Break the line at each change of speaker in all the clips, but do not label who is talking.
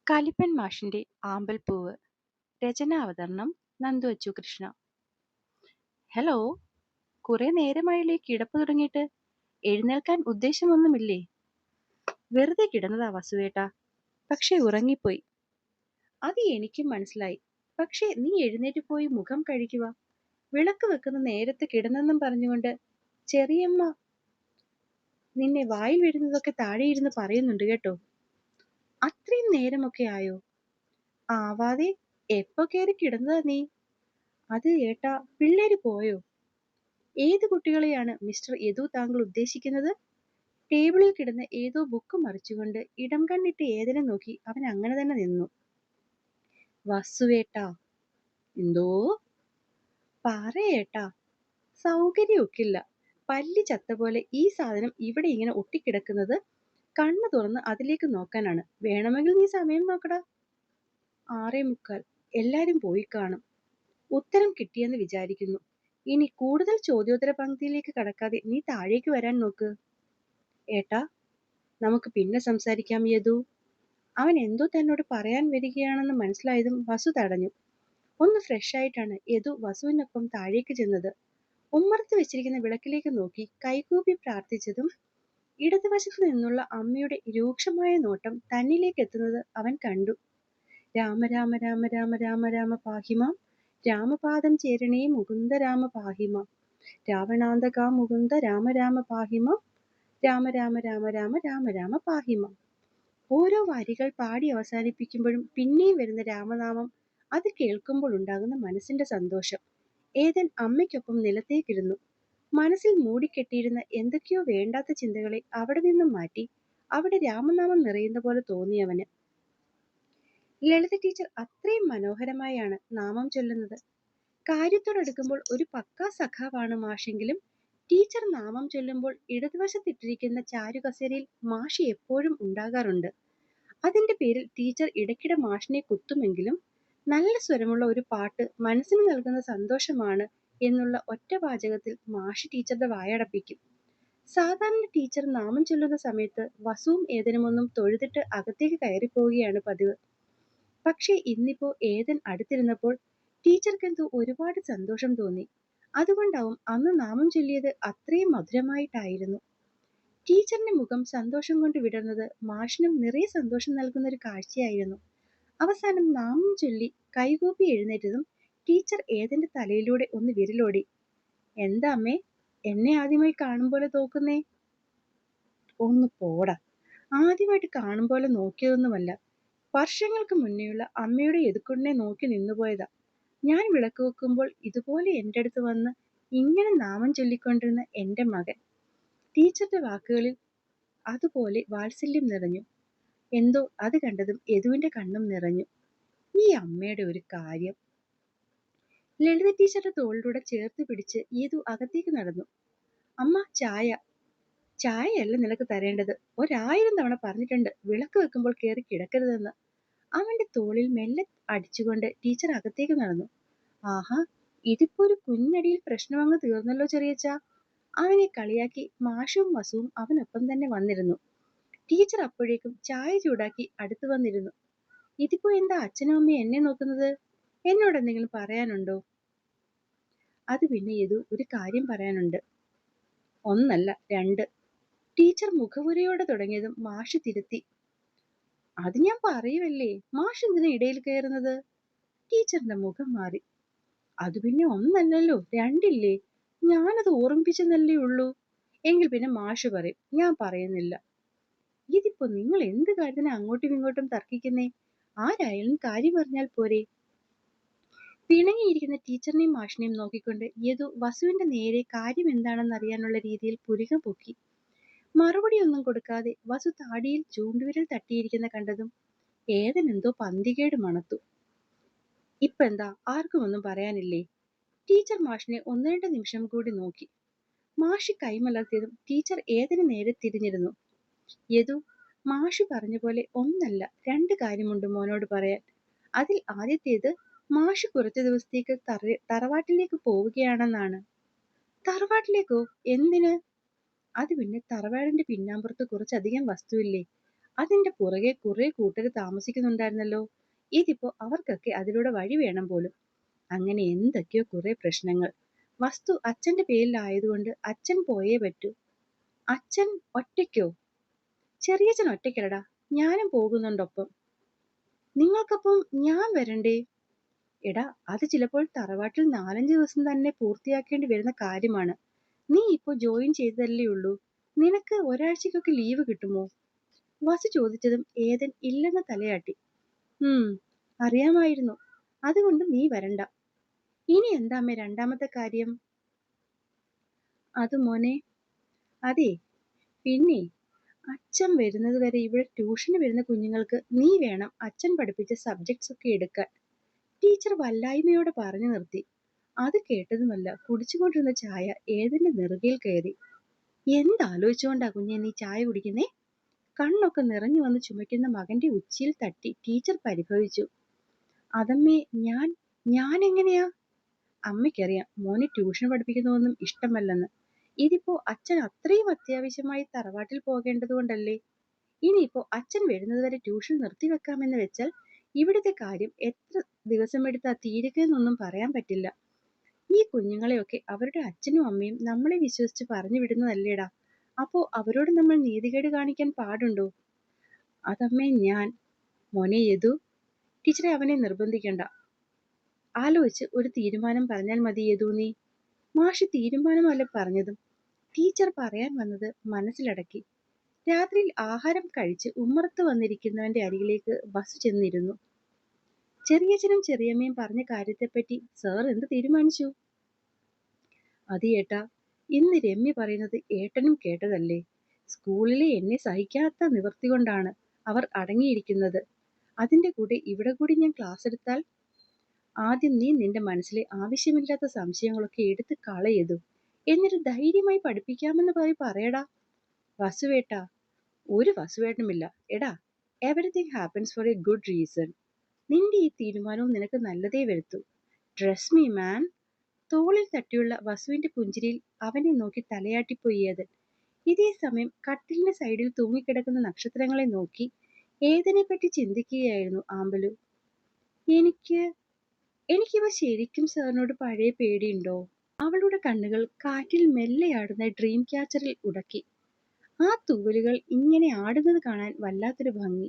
കലിപ്പൻ മാഷിന്റെ ആമ്പൽപ്പൂവ്. രചനാവതരണം നന്ദു അച്ചു കൃഷ്ണ. ഹലോ, കുറെ നേരമായില്ലേ കിടപ്പ് തുടങ്ങിയിട്ട്? എഴുന്നേൽക്കാൻ ഉദ്ദേശമൊന്നുമില്ലേ? വെറുതെ കിടന്നതാ വസുവേട്ടാ, പക്ഷെ ഉറങ്ങിപ്പോയി. അത് എനിക്കും മനസ്സിലായി. പക്ഷേ നീ എഴുന്നേറ്റ് പോയി മുഖം കഴുകുക. വിളക്ക് വെക്കുന്ന നേരത്ത് കിടന്നെന്നും പറഞ്ഞുകൊണ്ട് ചെറിയമ്മ നിന്നെ വായിൽ വീഴുന്നതൊക്കെ താഴെയിരുന്ന് പറയുന്നുണ്ട് കേട്ടോ. അത്രയും നേരമൊക്കെ ആയോ? ആവാതെ എപ്പോ കയറി കിടന്നതാ നീ? അത് ഏട്ടാ, പിള്ളേര് പോയോ? ഏത് കുട്ടികളെയാണ് മിസ്റ്റർ യദു താങ്കൾ ഉദ്ദേശിക്കുന്നത്? ടേബിളിൽ കിടന്ന് ഏതോ ബുക്ക് മറിച്ചുകൊണ്ട് ഇടം കണ്ണിട്ട് ഏതനെ നോക്കി അവൻ അങ്ങനെ തന്നെ നിന്നു. വസുവേട്ടാ. എന്തോ? പറയേട്ടാ. സൗകര്യമൊക്കില്ല. പല്ലി ചത്ത പോലെ ഈ സാധനം ഇവിടെ ഇങ്ങനെ ഒട്ടിക്കിടക്കുന്നത് കണ്ണു തുറന്ന് അതിലേക്ക് നോക്കാനാണ്. വേണമെങ്കിൽ നീ സമയം നോക്കടാ. 6:45. എല്ലാരും പോയി കാണും. ഉത്തരം കിട്ടിയെന്ന് വിചാരിക്കുന്നു. ഇനി കൂടുതൽ ചോദ്യോത്തര പങ്ക്തിയിലേക്ക് കടക്കാതെ നീ താഴേക്ക് വരാൻ നോക്ക്. ഏട്ടാ, നമുക്ക് പിന്നെ സംസാരിക്കാം യദു. അവൻ എന്തോ തന്നോട് പറയാൻ വരികയാണെന്ന് മനസ്സിലായതും വസു തടഞ്ഞു. ഒന്ന് ഫ്രഷ് ആയിട്ടാണ് യദു വസുവിനൊപ്പം താഴേക്ക് ചെന്നത്. ഉമ്മറത്ത് വെച്ചിരിക്കുന്ന വിളക്കിലേക്ക് നോക്കി കൈകൂപ്പി പ്രാർത്ഥിച്ചതും ഇടതുവശത്ത് നിന്നുള്ള അമ്മയുടെ രൂക്ഷമായ നോട്ടം തന്നിലേക്ക് എത്തുന്നത് അവൻ കണ്ടു. രാമ രാമ രാമ രാമ രാമ രാമ പാഹിമാം, രാമപാദം ചേരണേ മുകുന്ദ രാമ പാഹിമാം, രാവണാന്തകാ മുകുന്ദ രാമ രാമ പാഹിമാം, രാമ രാമ രാമ രാമ രാമ രാമ പാഹിമാം. ഓരോ വരികൾ പാടി അവസാനിപ്പിക്കുമ്പോഴും പിന്നെയും വരുന്ന രാമനാമം, അത് കേൾക്കുമ്പോൾ ഉണ്ടാകുന്ന മനസ്സിന്റെ സന്തോഷം. ഏതൻ അമ്മയ്ക്കൊപ്പം നിലത്തേക്കിരുന്നു. മനസ്സിൽ മൂടിക്കെട്ടിയിരുന്ന എന്തൊക്കെയോ വേണ്ടാത്ത ചിന്തകളെ അവിടെ നിന്നും മാറ്റി അവിടെ രാമനാമം നിറയുന്ന പോലെ തോന്നിയവന്. ലളിത ടീച്ചർ അത്രയും മനോഹരമായാണ് നാമം ചൊല്ലുന്നത്. കാര്യത്തോടടുക്കുമ്പോൾ ഒരു പക്കാ സഖാവാണ് മാഷെങ്കിലും ടീച്ചർ നാമം ചൊല്ലുമ്പോൾ ഇടതുവശത്തിട്ടിരിക്കുന്ന ചാരുകസേരയിൽ മാഷ് എപ്പോഴും ഉണ്ടാകാറുണ്ട്. അതിന്റെ പേരിൽ ടീച്ചർ ഇടയ്ക്കിടെ മാഷിനെ കുത്തുമെങ്കിലും നല്ല സ്വരമുള്ള ഒരു പാട്ട് മനസ്സിന് നൽകുന്ന സന്തോഷമാണ് എന്നുള്ള ഒറ്റ വാചകത്തിൽ മാഷ് ടീച്ചറുടെ വായടപ്പിക്കും. സാധാരണ ടീച്ചർ നാമം ചൊല്ലുന്ന സമയത്ത് വസുവും ഏതനുമൊന്നും തൊഴുതിട്ട് അകത്തേക്ക് കയറിപ്പോവുകയാണ് പതിവ്. പക്ഷേ ഇന്നിപ്പോ ഏതൻ അടുത്തിരുന്നപ്പോൾ ടീച്ചർക്കെന്തോ ഒരുപാട് സന്തോഷം തോന്നി. അതുകൊണ്ടാവും അന്ന് നാമം ചൊല്ലിയത് അത്രയും മധുരമായിട്ടായിരുന്നു. ടീച്ചറിന്റെ മുഖം സന്തോഷം കൊണ്ട് വിടർന്നത് മാഷിനും നിറയെ സന്തോഷം നൽകുന്ന ഒരു കാഴ്ചയായിരുന്നു. അവസാനം നാമം ചൊല്ലി കൈകൂപ്പി എഴുന്നേറ്റതും ടീച്ചർ ഏതന്റെ തലയിലൂടെ ഒന്ന് വിരലോടി. എന്താ അമ്മേ, എന്നെ ആദ്യമായി കാണും പോലെ തോക്കുന്നേ? ഒന്ന് പോടാ. ആദ്യമായിട്ട് കാണും പോലെ നോക്കിയതൊന്നുമല്ല. വർഷങ്ങൾക്ക് മുന്നേയുള്ള അമ്മയുടെ യദുക്കുണ്ണെ നോക്കി നിന്നുപോയതാ. ഞാൻ വിളക്ക് വെക്കുമ്പോൾ ഇതുപോലെ എൻ്റെ അടുത്ത് വന്ന് ഇങ്ങനെ നാമം ചൊല്ലിക്കൊണ്ടിരുന്ന എൻ്റെ മകൻ. ടീച്ചറുടെ വാക്കുകളിൽ അതുപോലെ വാത്സല്യം നിറഞ്ഞു. എന്തോ അത് കണ്ടതും യദുവിന്റെ കണ്ണും നിറഞ്ഞു. ഈ അമ്മയുടെ ഒരു കാര്യം. ലളിത ടീച്ചറുടെ തോളിലൂടെ ചേർത്ത് പിടിച്ച് യദു അകത്തേക്ക് നടന്നു. അമ്മ, ചായ. ചായയല്ല നിനക്ക് തരേണ്ടത്. 1000 തവണ പറഞ്ഞിട്ടുണ്ട് വിളക്ക് വെക്കുമ്പോൾ കയറി കിടക്കരുതെന്ന്. അവന്റെ തോളിൽ മെല്ലെ അടിച്ചുകൊണ്ട് ടീച്ചർ അകത്തേക്ക് നടന്നു. ആഹാ, ഇതിപ്പോ ഒരു കുഞ്ഞടിയിൽ പ്രശ്നമങ്ങ് തീർന്നല്ലോ ചെറിയച്ചാ. അവനെ കളിയാക്കി മാഷും വസുവും അവനൊപ്പം തന്നെ വന്നിരുന്നു. ടീച്ചർ അപ്പോഴേക്കും ചായ ചൂടാക്കി അടുത്തു വന്നിരുന്നു. ഇതിപ്പോ എന്താ അച്ഛനും അമ്മയും എന്നെ നോക്കുന്നത്? എന്നോട് എന്തെങ്കിലും പറയാനുണ്ടോ? അത് പിന്നെ യദു, ഒരു കാര്യം പറയാനുണ്ട്. ഒന്നല്ല, 2. ടീച്ചർ മുഖവുരയോടെ തുടങ്ങിയതും മാഷ് തിരുത്തി. അത് ഞാൻ പറയുമല്ലേ, മാഷ് എന്തിനാ ഇടയിൽ കയറുന്നത്? ടീച്ചറിന്റെ മുഖം മാറി. അത് പിന്നെ ഒന്നല്ലല്ലോ, 2 ഇല്ലേ? ഞാനത് ഓർമ്മിപ്പിച്ചെന്നല്ലേ ഉള്ളൂ. എങ്കിൽ പിന്നെ മാഷ് പറയും, ഞാൻ പറയുന്നില്ല. ഇതിപ്പോ നിങ്ങൾ എന്ത് കാര്യത്തിനാ അങ്ങോട്ടും ഇങ്ങോട്ടും തർക്കിക്കുന്നേ? ആരായാലും കാര്യം പറഞ്ഞാൽ പോരെ? പിണങ്ങിയിരിക്കുന്ന ടീച്ചറിനെയും മാഷിനെയും നോക്കിക്കൊണ്ട് യദു വസുവിന്റെ നേരെ കാര്യം എന്താണെന്ന് അറിയാനുള്ള രീതിയിൽ പുരികം പൊക്കി. മറുപടിയൊന്നും കൊടുക്കാതെ വസു താടിയിൽ ചൂണ്ടുവിരൽ തട്ടിയിരിക്കുന്ന കണ്ടതും ഏതൻ എന്തോ പന്തികേട് മണത്തു. ഇപ്പെന്താ, ആർക്കും ഒന്നും പറയാനില്ലേ? ടീച്ചർ മാഷിനെ 1-2 നിമിഷം കൂടി നോക്കി. മാഷ് കൈമലർത്തിയതും ടീച്ചർ ഏതന് നേരെ തിരിഞ്ഞിരുന്നു. യദു, മാഷ് പറഞ്ഞ പോലെ ഒന്നല്ല 2 കാര്യമുണ്ട് മോനോട് പറയാൻ. അതിൽ ആദ്യത്തേത്, മാഷ് കുറച്ചു ദിവസത്തേക്ക് തറവാട്ടിലേക്ക് പോവുകയാണെന്നാണ്. തറവാട്ടിലേക്കോ? എന്തിന്? അത് പിന്നെ തറവാടിന്റെ പിന്നാമ്പുറത്ത് കുറച്ചധികം വസ്തുവില്ലേ, അതിന്റെ പുറകെ കുറെ കൂട്ടര് താമസിക്കുന്നുണ്ടായിരുന്നല്ലോ. ഇതിപ്പോ അവർക്കൊക്കെ അതിലൂടെ വഴി വേണം പോലും. അങ്ങനെ എന്തൊക്കെയോ കുറെ പ്രശ്നങ്ങൾ. വസ്തു അച്ഛന്റെ പേരിലായതുകൊണ്ട് അച്ഛൻ പോയേ പറ്റൂ. അച്ഛൻ ഒറ്റയ്ക്കോ? ചെറിയച്ഛൻ ഒറ്റയ്ക്കല്ലടാ, ഞാനും പോകുന്നുണ്ടൊപ്പം. നിങ്ങൾക്കൊപ്പം ഞാൻ വരണ്ടേ? എടാ, അത് ചിലപ്പോൾ തറവാട്ടിൽ 4-5 ദിവസം തന്നെ പൂർത്തിയാക്കേണ്ടി വരുന്ന കാര്യമാണ്. നീ ഇപ്പോ ജോയിൻ ചെയ്തതല്ലേ ഉള്ളൂ. നിനക്ക് ഒരാഴ്ചക്കൊക്കെ ലീവ് കിട്ടുമോ? വസു ചോദിച്ചതും ഏദൻ ഇല്ലെന്ന് തലയാട്ടി. ഉം അറിയാമായിരുന്നു. അതുകൊണ്ട് നീ വരണ്ട. ഇനി എന്താമ്മേ രണ്ടാമത്തെ കാര്യം? അത് മോനെ, അതെ, പിന്നെ അച്ഛൻ വരുന്നത് വരെ ഇവിടെ ട്യൂഷന് വരുന്ന കുഞ്ഞുങ്ങൾക്ക് നീ വേണം അച്ഛൻ പഠിപ്പിച്ച സബ്ജക്ട്സ് ഒക്കെ എടുക്കാൻ. ടീച്ചർ വല്ലായ്മയോടെ പറഞ്ഞു നിർത്തി. അത് കേട്ടതുമല്ല കുടിച്ചുകൊണ്ടിരുന്ന ചായ ഏതിന്റെ നെറുകയിൽ കയറി. എന്താലോചിച്ചുകൊണ്ടാ കുഞ്ഞെ നീ ചായ കുടിക്കുന്നേ? കണ്ണൊക്കെ നിറഞ്ഞു വന്ന് ചുമയ്ക്കുന്ന മകന്റെ ഉച്ചിയിൽ തട്ടി ടീച്ചർ പരിഭവിച്ചു. അതമ്മേ, ഞാൻ എങ്ങനെയാ? അമ്മയ്ക്കറിയാം മോനെ ട്യൂഷൻ പഠിപ്പിക്കുന്നതൊന്നും ഇഷ്ടമല്ലെന്ന്. ഇതിപ്പോ അച്ഛൻ അത്രയും അത്യാവശ്യമായി തറവാട്ടിൽ പോകേണ്ടത് കൊണ്ടല്ലേ. ഇനിയിപ്പോ അച്ഛൻ വരുന്നതുവരെ ട്യൂഷൻ നിർത്തിവെക്കാമെന്ന് വെച്ചാൽ ഇവിടുത്തെ കാര്യം എത്ര ദിവസമെടുത്താ തീരുകയെന്നൊന്നും പറയാൻ പറ്റില്ല. ഈ കുഞ്ഞുങ്ങളെയൊക്കെ അവരുടെ അച്ഛനും അമ്മയും നമ്മളെ വിശ്വസിച്ച് പറഞ്ഞു വിടുന്നതല്ലേടാ. അപ്പോ അവരോട് നമ്മൾ നീതികേട് കാണിക്കാൻ പാടുണ്ടോ? അതമ്മേ മോനെ യദു, ടീച്ചറെ അവനെ നിർബന്ധിക്കണ്ട. ആലോചിച്ച് ഒരു തീരുമാനം പറഞ്ഞാൽ മതി യദു നീ. മാഷ് തീരുമാനമല്ല പറഞ്ഞതും ടീച്ചർ പറയാൻ വന്നത് മനസ്സിലടക്കി. രാത്രിയിൽ ആഹാരം കഴിച്ച് ഉമ്മറത്ത് വന്നിരിക്കുന്നവന്റെ അരികിലേക്ക് ബസ് ചെന്നിരുന്നു. ചെറിയച്ഛനും ചെറിയമ്മയും പറഞ്ഞ കാര്യത്തെപ്പറ്റി സാർ എന്ത് തീരുമാനിച്ചു? അത് ഏട്ടാ, ഇന്ന് രമ്യ പറയുന്നത് ഏട്ടനും കേട്ടതല്ലേ. സ്കൂളിലെ എന്നെ സഹിക്കാത്ത നിവൃത്തി കൊണ്ടാണ് അവർ അടങ്ങിയിരിക്കുന്നത്. അതിന്റെ കൂടെ ഇവിടെ കൂടി ഞാൻ ക്ലാസ് എടുത്താൽ? ആദ്യം നീ നിന്റെ മനസ്സിലെ ആവശ്യമില്ലാത്ത സംശയങ്ങളൊക്കെ എടുത്ത് കളയതു. എന്നിട്ട് ധൈര്യമായി പഠിപ്പിക്കാമെന്ന് പറയടാ. വസുവേട്ടാ, ഒരു വസുവേട്ടനുമില്ല. എടാ, everything happens four A good reason. നിന്റെ ഈ തീരുമാനവും നിനക്ക് നല്ലതേ വരുത്തൂ. Trust me man. തോളിൽ തട്ടിയുള്ള വസുവിന്റെ പുഞ്ചിരിയിൽ അവനെ നോക്കി തലയാട്ടിപ്പോയി ഏതൻ. ഇതേ സമയം കട്ടിലിന്റെ സൈഡിൽ തൂങ്ങിക്കിടക്കുന്ന നക്ഷത്രങ്ങളെ നോക്കി ഏതിനെ പറ്റി ചിന്തിക്കുകയായിരുന്നു ആമ്പലു. എനിക്ക് എനിക്കിവ ശരിക്കും സാറിനോട് പഴയ പേടിയുണ്ടോ? അവളുടെ കണ്ണുകൾ കാറ്റിൽ മെല്ലെയാടുന്ന ഡ്രീം ക്യാച്ചറിൽ ഉടക്കി. ആ തൂവലുകൾ ഇങ്ങനെ ആടുന്നത് കാണാൻ വല്ലാത്തൊരു ഭംഗി.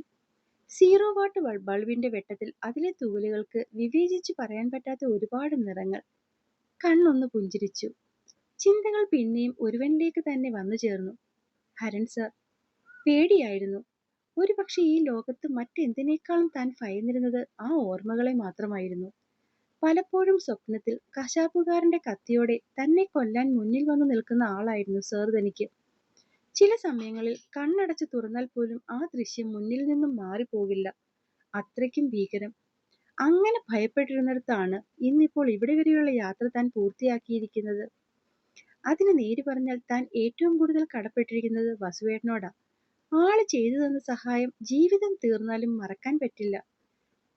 സീറോ വാട്ട് ബൾബിന്റെ വെട്ടത്തിൽ അതിലെ തൂവലുകൾക്ക് വിവേചിച്ചു പറയാൻ പറ്റാത്ത ഒരുപാട് നിറങ്ങൾ. കണ്ണൊന്ന് പുഞ്ചിരിച്ചു. ചിന്തകൾ പിന്നെയും ഒരുവനിലേക്ക് തന്നെ വന്നു ചേർന്നു. ഹരൺ സർ. പേടിയായിരുന്നു. ഒരുപക്ഷെ ഈ ലോകത്ത് മറ്റെന്തിനേക്കാളും താൻ ഭയന്നിരുന്നത് ആ ഓർമ്മകളെ മാത്രമായിരുന്നു. പലപ്പോഴും സ്വപ്നത്തിൽ കശാപ്പുകാരന്റെ കത്തിയോടെ തന്നെ കൊല്ലാൻ മുന്നിൽ വന്നു നിൽക്കുന്ന ആളായിരുന്നു സർ തനിക്ക്. ചില സമയങ്ങളിൽ കണ്ണടച്ച് തുറന്നാൽ പോലും ആ ദൃശ്യം മുന്നിൽ നിന്നും മാറിപ്പോകില്ല. അത്രയ്ക്കും ഭീകരം. അങ്ങനെ ഭയപ്പെട്ടിരുന്നിടത്താണ് ഇന്നിപ്പോൾ ഇവിടെ വരെയുള്ള യാത്ര താൻ പൂർത്തിയാക്കിയിരിക്കുന്നത്. അതിന് നേര് പറഞ്ഞാൽ താൻ ഏറ്റവും കൂടുതൽ കടപ്പെട്ടിരിക്കുന്നത് വസുവേട്ടനോടാ. ആള് ചെയ്തു തന്ന സഹായം ജീവിതം തീർന്നാലും മറക്കാൻ പറ്റില്ല.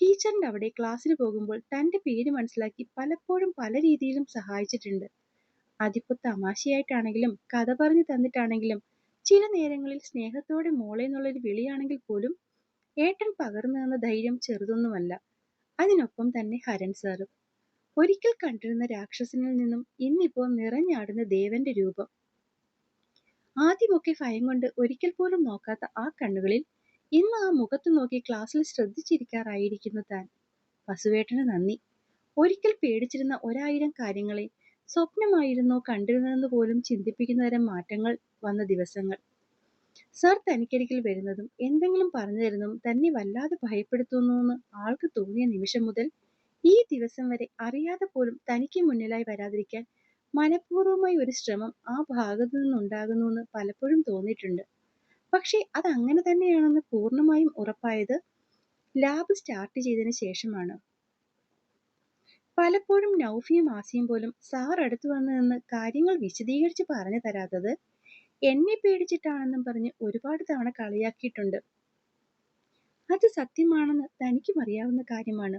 ടീച്ചറിന്റെ അവിടെ ക്ലാസ്സിന് പോകുമ്പോൾ തന്റെ പേര് മനസ്സിലാക്കി പലപ്പോഴും പല രീതിയിലും സഹായിച്ചിട്ടുണ്ട്. അതിപ്പോ തമാശയായിട്ടാണെങ്കിലും കഥ പറഞ്ഞു തന്നിട്ടാണെങ്കിലും ചില നേരങ്ങളിൽ സ്നേഹത്തോടെ മോളെ എന്നുള്ളൊരു വിളിയാണെങ്കിൽ പോലും ഏട്ടൻ പകർന്നു തന്ന ധൈര്യം ചെറുതൊന്നുമല്ല. അതിനൊപ്പം തന്നെ ഹരൺ സാറും. ഒരിക്കൽ കണ്ടിരുന്ന രാക്ഷസനിൽ നിന്നും ഇന്നിപ്പോ നിറഞ്ഞാടുന്ന ദേവന്റെ രൂപം. ആദ്യമൊക്കെ ഭയം കൊണ്ട് ഒരിക്കൽ പോലും നോക്കാത്ത ആ കണ്ണുകളിൽ ഇന്ന് ആ മുഖത്ത് നോക്കി ക്ലാസ്സിൽ ശ്രദ്ധിച്ചിരിക്കാറായിരിക്കുന്നു താൻ. വസുവേട്ടന് നന്ദി. ഒരിക്കൽ പേടിച്ചിരുന്ന 1000 കാര്യങ്ങളെ സ്വപ്നമായിരുന്നോ കണ്ടിരുന്നതെന്ന് പോലും ചിന്തിപ്പിക്കുന്ന തരം മാറ്റങ്ങൾ വന്ന ദിവസങ്ങൾ. സർ തനിക്കരികിൽ വരുന്നതും എന്തെങ്കിലും പറഞ്ഞു തരുന്നതും തന്നെ വല്ലാതെ ഭയപ്പെടുത്തുന്നുവെന്ന് ആൾക്ക് തോന്നിയ നിമിഷം മുതൽ ഈ ദിവസം വരെ അറിയാതെ പോലും തനിക്ക് മുന്നിലായി വരാതിരിക്കാൻ മനഃപൂർവ്വമായി ഒരു ശ്രമം ആ ഭാഗത്തു നിന്നുണ്ടാകുന്നുവെന്ന് പലപ്പോഴും തോന്നിയിട്ടുണ്ട്. പക്ഷേ അത് അങ്ങനെ തന്നെയാണെന്ന് പൂർണ്ണമായും ഉറപ്പായത് ലാബ് സ്റ്റാർട്ട് ചെയ്തതിന് ശേഷമാണ്. പലപ്പോഴും നൗഫിയും ആസിയും പോലും സാർ അടുത്തു വന്നു നിന്ന് കാര്യങ്ങൾ വിശദീകരിച്ച് പറഞ്ഞു തരാത്തത് എന്നെ പേടിച്ചിട്ടാണെന്നും പറഞ്ഞ് ഒരുപാട് തവണ കളിയാക്കിയിട്ടുണ്ട്. അത് സത്യമാണെന്ന് തനിക്കും അറിയാവുന്ന കാര്യമാണ്.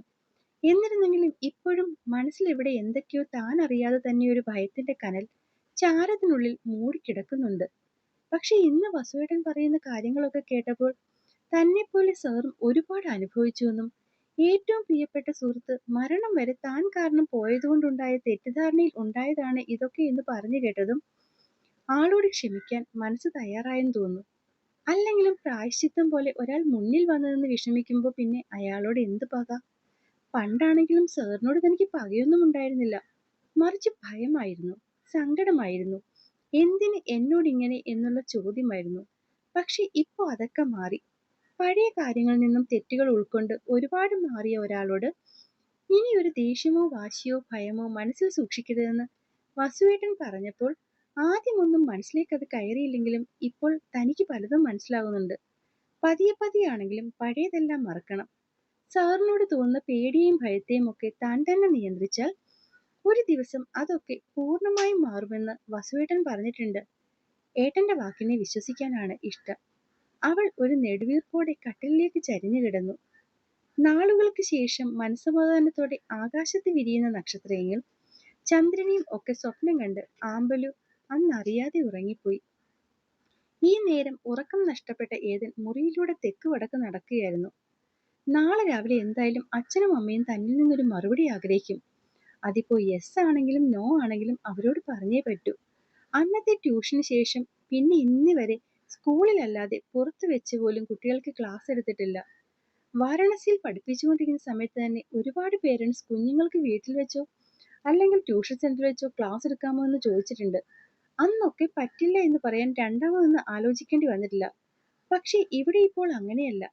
എന്നിരുന്നെങ്കിലും ഇപ്പോഴും മനസ്സിലെവിടെ എന്തൊക്കെയോ താൻ അറിയാതെ തന്നെ ഒരു ഭയത്തിന്റെ കനൽ ചാരത്തിനുള്ളിൽ മൂടിക്കിടക്കുന്നുണ്ട്. പക്ഷെ ഇന്ന് വസുവേട്ടൻ പറയുന്ന കാര്യങ്ങളൊക്കെ കേട്ടപ്പോൾ തന്നെപ്പോലെ സാറും ഒരുപാട് അനുഭവിച്ചുവെന്നും ഏറ്റവും പ്രിയപ്പെട്ട സുഹൃത്ത് മരണം വരെ താൻ കാരണം പോയതുകൊണ്ടുണ്ടായ തെറ്റിദ്ധാരണയിൽ ഉണ്ടായതാണ് ഇതൊക്കെ എന്ന് പറഞ്ഞു കേട്ടതും ആളോട് ക്ഷമിക്കാൻ മനസ്സ് തയ്യാറായെന്ന് തോന്നുന്നു. അല്ലെങ്കിലും പ്രായശ്ചിത്തം പോലെ ഒരാൾ മുന്നിൽ വന്നു നിന്ന് വിഷമിക്കുമ്പോൾ പിന്നെ അയാളോട് എന്ത് പക? പണ്ടാണെങ്കിലും സാറിനോട് തനിക്ക് പകയൊന്നും ഉണ്ടായിരുന്നില്ല. മറിച്ച് ഭയമായിരുന്നു, സങ്കടമായിരുന്നു. എന്തിന് എന്നോടിങ്ങനെ എന്നുള്ള ചോദ്യമായിരുന്നു. പക്ഷെ ഇപ്പൊ അതൊക്കെ മാറി. പഴയ കാര്യങ്ങളിൽ നിന്നും തെറ്റുകൾ ഉൾക്കൊണ്ട് ഒരുപാട് മാറിയ ഒരാളോട് ഇനി ഒരു ദേഷ്യമോ വാശിയോ ഭയമോ മനസ്സിൽ സൂക്ഷിക്കരുതെന്ന് വസുവേട്ടൻ പറഞ്ഞപ്പോൾ ആദ്യമൊന്നും മനസ്സിലേക്ക് അത് കയറിയില്ലെങ്കിലും ഇപ്പോൾ തനിക്ക് പലതും മനസ്സിലാകുന്നുണ്ട്. പതിയെ പതിയാണെങ്കിലും പഴയതെല്ലാം മറക്കണം. സാറിനോട് തോന്നുന്ന പേടിയെയും ഭയത്തെയും ഒക്കെ താൻ തന്നെ നിയന്ത്രിച്ചാൽ ഒരു ദിവസം അതൊക്കെ പൂർണ്ണമായും മാറുമെന്ന് വസുവേട്ടൻ പറഞ്ഞിട്ടുണ്ട്. ഏട്ടന്റെ വാക്കിനെ വിശ്വസിക്കാനാണ് ഇഷ്ടം. അവൾ ഒരു നെടുവീർപ്പോടെ കട്ടിലിലേക്ക് ചരിഞ്ഞു കിടന്നു. നാളുകൾക്ക് ശേഷം മനസ്സമാധാനത്തോടെ ആകാശത്ത് വിരിയുന്ന നക്ഷത്രങ്ങൾ ചന്ദ്രനെയും ഒക്കെ സ്വപ്നം കണ്ട് ആമ്പലു അന്നറിയാതെ ഉറങ്ങിപ്പോയി. ഈ നേരം ഉറക്കം നഷ്ടപ്പെട്ട ഏതൻ മുറിയിലൂടെ തെക്ക് വടക്ക് നടക്കുകയായിരുന്നു. നാളെ രാവിലെ എന്തായാലും അച്ഛനും അമ്മയും തന്നിൽ നിന്നൊരു മറുപടി ആഗ്രഹിക്കും. അതിപ്പോ യെസ് ആണെങ്കിലും നോ ആണെങ്കിലും അവരോട് പറഞ്ഞേ പറ്റൂ. അന്നത്തെ ട്യൂഷന് ശേഷം പിന്നെ ഇന്ന് വരെ സ്കൂളിലല്ലാതെ പുറത്തു വെച്ച് പോലും കുട്ടികൾക്ക് ക്ലാസ് എടുത്തിട്ടില്ല. വാരണസിയിൽ പഠിപ്പിച്ചുകൊണ്ടിരിക്കുന്ന സമയത്ത് തന്നെ ഒരുപാട് പേരൻസ് കുഞ്ഞുങ്ങൾക്ക് വീട്ടിൽ വെച്ചോ അല്ലെങ്കിൽ ട്യൂഷൻ സെന്ററിൽ വെച്ചോ ക്ലാസ് എടുക്കാമോ എന്ന് ചോദിച്ചിട്ടുണ്ട്. അന്നൊക്കെ പറ്റില്ല എന്ന് പറയാൻ രണ്ടാമതൊന്ന് ആലോചിക്കേണ്ടി വന്നിട്ടില്ല. പക്ഷെ ഇവിടെ ഇപ്പോൾ അങ്ങനെയല്ല.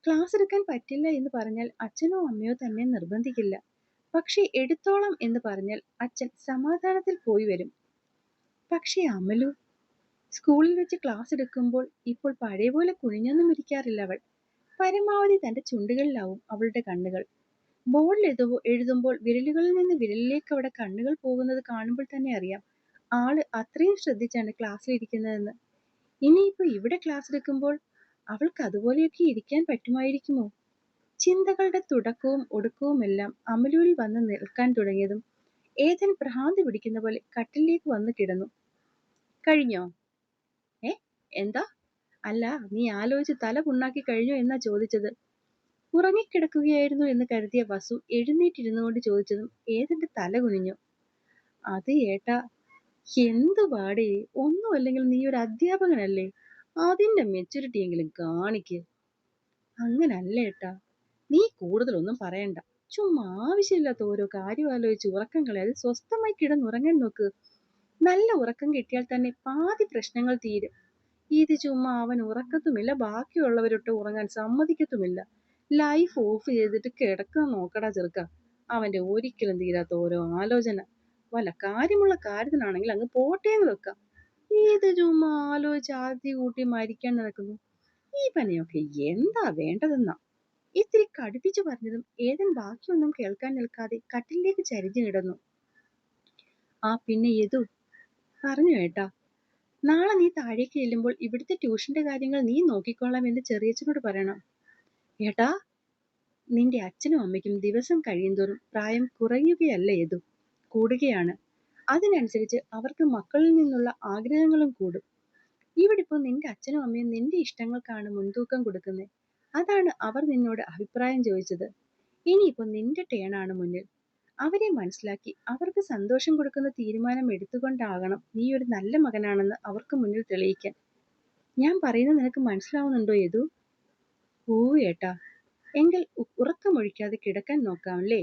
ക്ലാസ് എടുക്കാൻ പറ്റില്ല എന്ന് പറഞ്ഞാൽ അച്ഛനോ അമ്മയോ തന്നെ നിർബന്ധിക്കില്ല. പക്ഷെ എടുത്തോളം എന്ന് പറഞ്ഞാൽ അച്ഛൻ സമാധാനത്തിൽ പോയി വരും. പക്ഷെ അമലു സ്കൂളിൽ വെച്ച് ക്ലാസ് എടുക്കുമ്പോൾ ഇപ്പോൾ പഴയ പോലെ കുനിഞ്ഞൊന്നും ഇരിക്കാറില്ല അവൾ. പരമാവധി തന്റെ ചുണ്ടുകളിലാവും അവളുടെ കണ്ണുകൾ. ബോർഡിൽ എഴുതുമ്പോൾ വിരലുകളിൽ നിന്ന് വിരലിലേക്ക് അവിടെ കണ്ണുകൾ പോകുന്നത് കാണുമ്പോൾ തന്നെ അറിയാം ആള് അത്രയും ശ്രദ്ധിച്ചാണ് ക്ലാസ്സിൽ ഇരിക്കുന്നതെന്ന്. ഇനിയിപ്പോ ഇവിടെ ക്ലാസ് എടുക്കുമ്പോൾ അവൾക്ക് അതുപോലെയൊക്കെ ഇരിക്കാൻ പറ്റുമായിരിക്കുമോ? ചിന്തകളുടെ തുടക്കവും ഒടുക്കവുമെല്ലാം അമലുവിൽ വന്ന് നിൽക്കാൻ തുടങ്ങിയതും ഏതൻ ഭ്രാന്തി പിടിക്കുന്ന പോലെ കട്ടിലേക്ക് വന്ന് കിടന്നു. കഴിഞ്ഞോ? ഏ എന്താ? അല്ല, നീ ആലോചിച്ച് തല പുണ്ണാക്കി കഴിഞ്ഞോ എന്നാ ചോദിച്ചത്. ഉറങ്ങിക്കിടക്കുകയായിരുന്നു എന്ന് കരുതിയ വസു എഴുന്നേറ്റിരുന്നുകൊണ്ട് ചോദിച്ചതും ഏതന്റെ തല കുനിഞ്ഞു. അത് ഏട്ടാ, എന്തു പാടേ, ഒന്നും അല്ലെങ്കിൽ നീ ഒരു അധ്യാപകനല്ലേ, അതിന്റെ മെച്ചൂരിറ്റി എങ്കിലും കാണിക്ക്. അങ്ങനല്ല ഏട്ടാ, നീ കൂടുതലൊന്നും പറയണ്ട. ചുമ്മാ ആവശ്യമില്ലാത്ത ഓരോ കാര്യം ആലോചിച്ച് ഉറക്കം കളയാതെ സ്വസ്ഥമായി കിടന്നുറങ്ങാൻ നോക്ക്. നല്ല ഉറക്കം കിട്ടിയാൽ തന്നെ പാതി പ്രശ്നങ്ങൾ തീരും. ഇത് ചുമ്മാ അവൻ ഉറക്കത്തുമില്ല, ബാക്കിയുള്ളവരൊട്ട് ഉറങ്ങാൻ സമ്മതിക്കത്തുമില്ല. ലൈഫ് ഓഫ് ചെയ്തിട്ട് കിടക്കാൻ നോക്കടാ ചെറുക്ക. അവന്റെ ഒരിക്കലും തീരാത്ത ഓരോ ആലോചന. വല്ല കാര്യമുള്ള കാര്യത്തിനാണെങ്കിൽ അങ്ങ് പോട്ടേന്ന് വെക്കാം. ഇത് ചുമ്മാ ആലോചിച്ച് ആദ്യ കൂട്ടി മരിക്കാൻ നടക്കുന്നു. ഈ പനിയൊക്കെ എന്താ വേണ്ടതെന്നാ. ഇത്തിരി കടുപ്പിച്ചു പറഞ്ഞതും ഏതൻ ബാക്കിയൊന്നും കേൾക്കാൻ നിൽക്കാതെ കട്ടിലേക്ക് ചരിഞ്ഞു കിടന്നു. ആ പിന്നെ യദു, പറഞ്ഞു ഏട്ടാ, നാളെ നീ താഴേക്ക് ചെല്ലുമ്പോൾ ഇവിടുത്തെ ട്യൂഷന്റെ കാര്യങ്ങൾ നീ നോക്കിക്കോളാം എന്ന് ചെറിയച്ഛനോട് പറയണം. ഏട്ടാ, നിന്റെ അച്ഛനും അമ്മയ്ക്കും ദിവസം കഴിയുന്തോറും പ്രായം കുറയുകയല്ല യദു, കൂടുകയാണ്. അതിനനുസരിച്ച് അവർക്ക് മക്കളിൽ നിന്നുള്ള ആഗ്രഹങ്ങളും കൂടും. ഇവിടിപ്പോ നിന്റെ അച്ഛനും അമ്മയും നിന്റെ ഇഷ്ടങ്ങൾക്കാണ് മുൻതൂക്കം കൊടുക്കുന്നത്. അതാണ് അവർ നിന്നോട് അഭിപ്രായം ചോദിച്ചത്. ഇനിയിപ്പോ നിന്റെ ടേണാണ് മുന്നിൽ. അവരെ മനസ്സിലാക്കി അവർക്ക് സന്തോഷം കൊടുക്കുന്ന തീരുമാനം എടുത്തുകൊണ്ടാകണം നീ ഒരു നല്ല മകനാണെന്ന് അവർക്ക് മുന്നിൽ തെളിയിക്കാൻ. ഞാൻ പറയുന്നത് നിനക്ക് മനസ്സിലാവുന്നുണ്ടോ യദു? ഓ ഏട്ടാ, എങ്കിൽ ഉറക്കമൊഴിക്കാതെ കിടക്കാൻ നോക്കാമല്ലേ?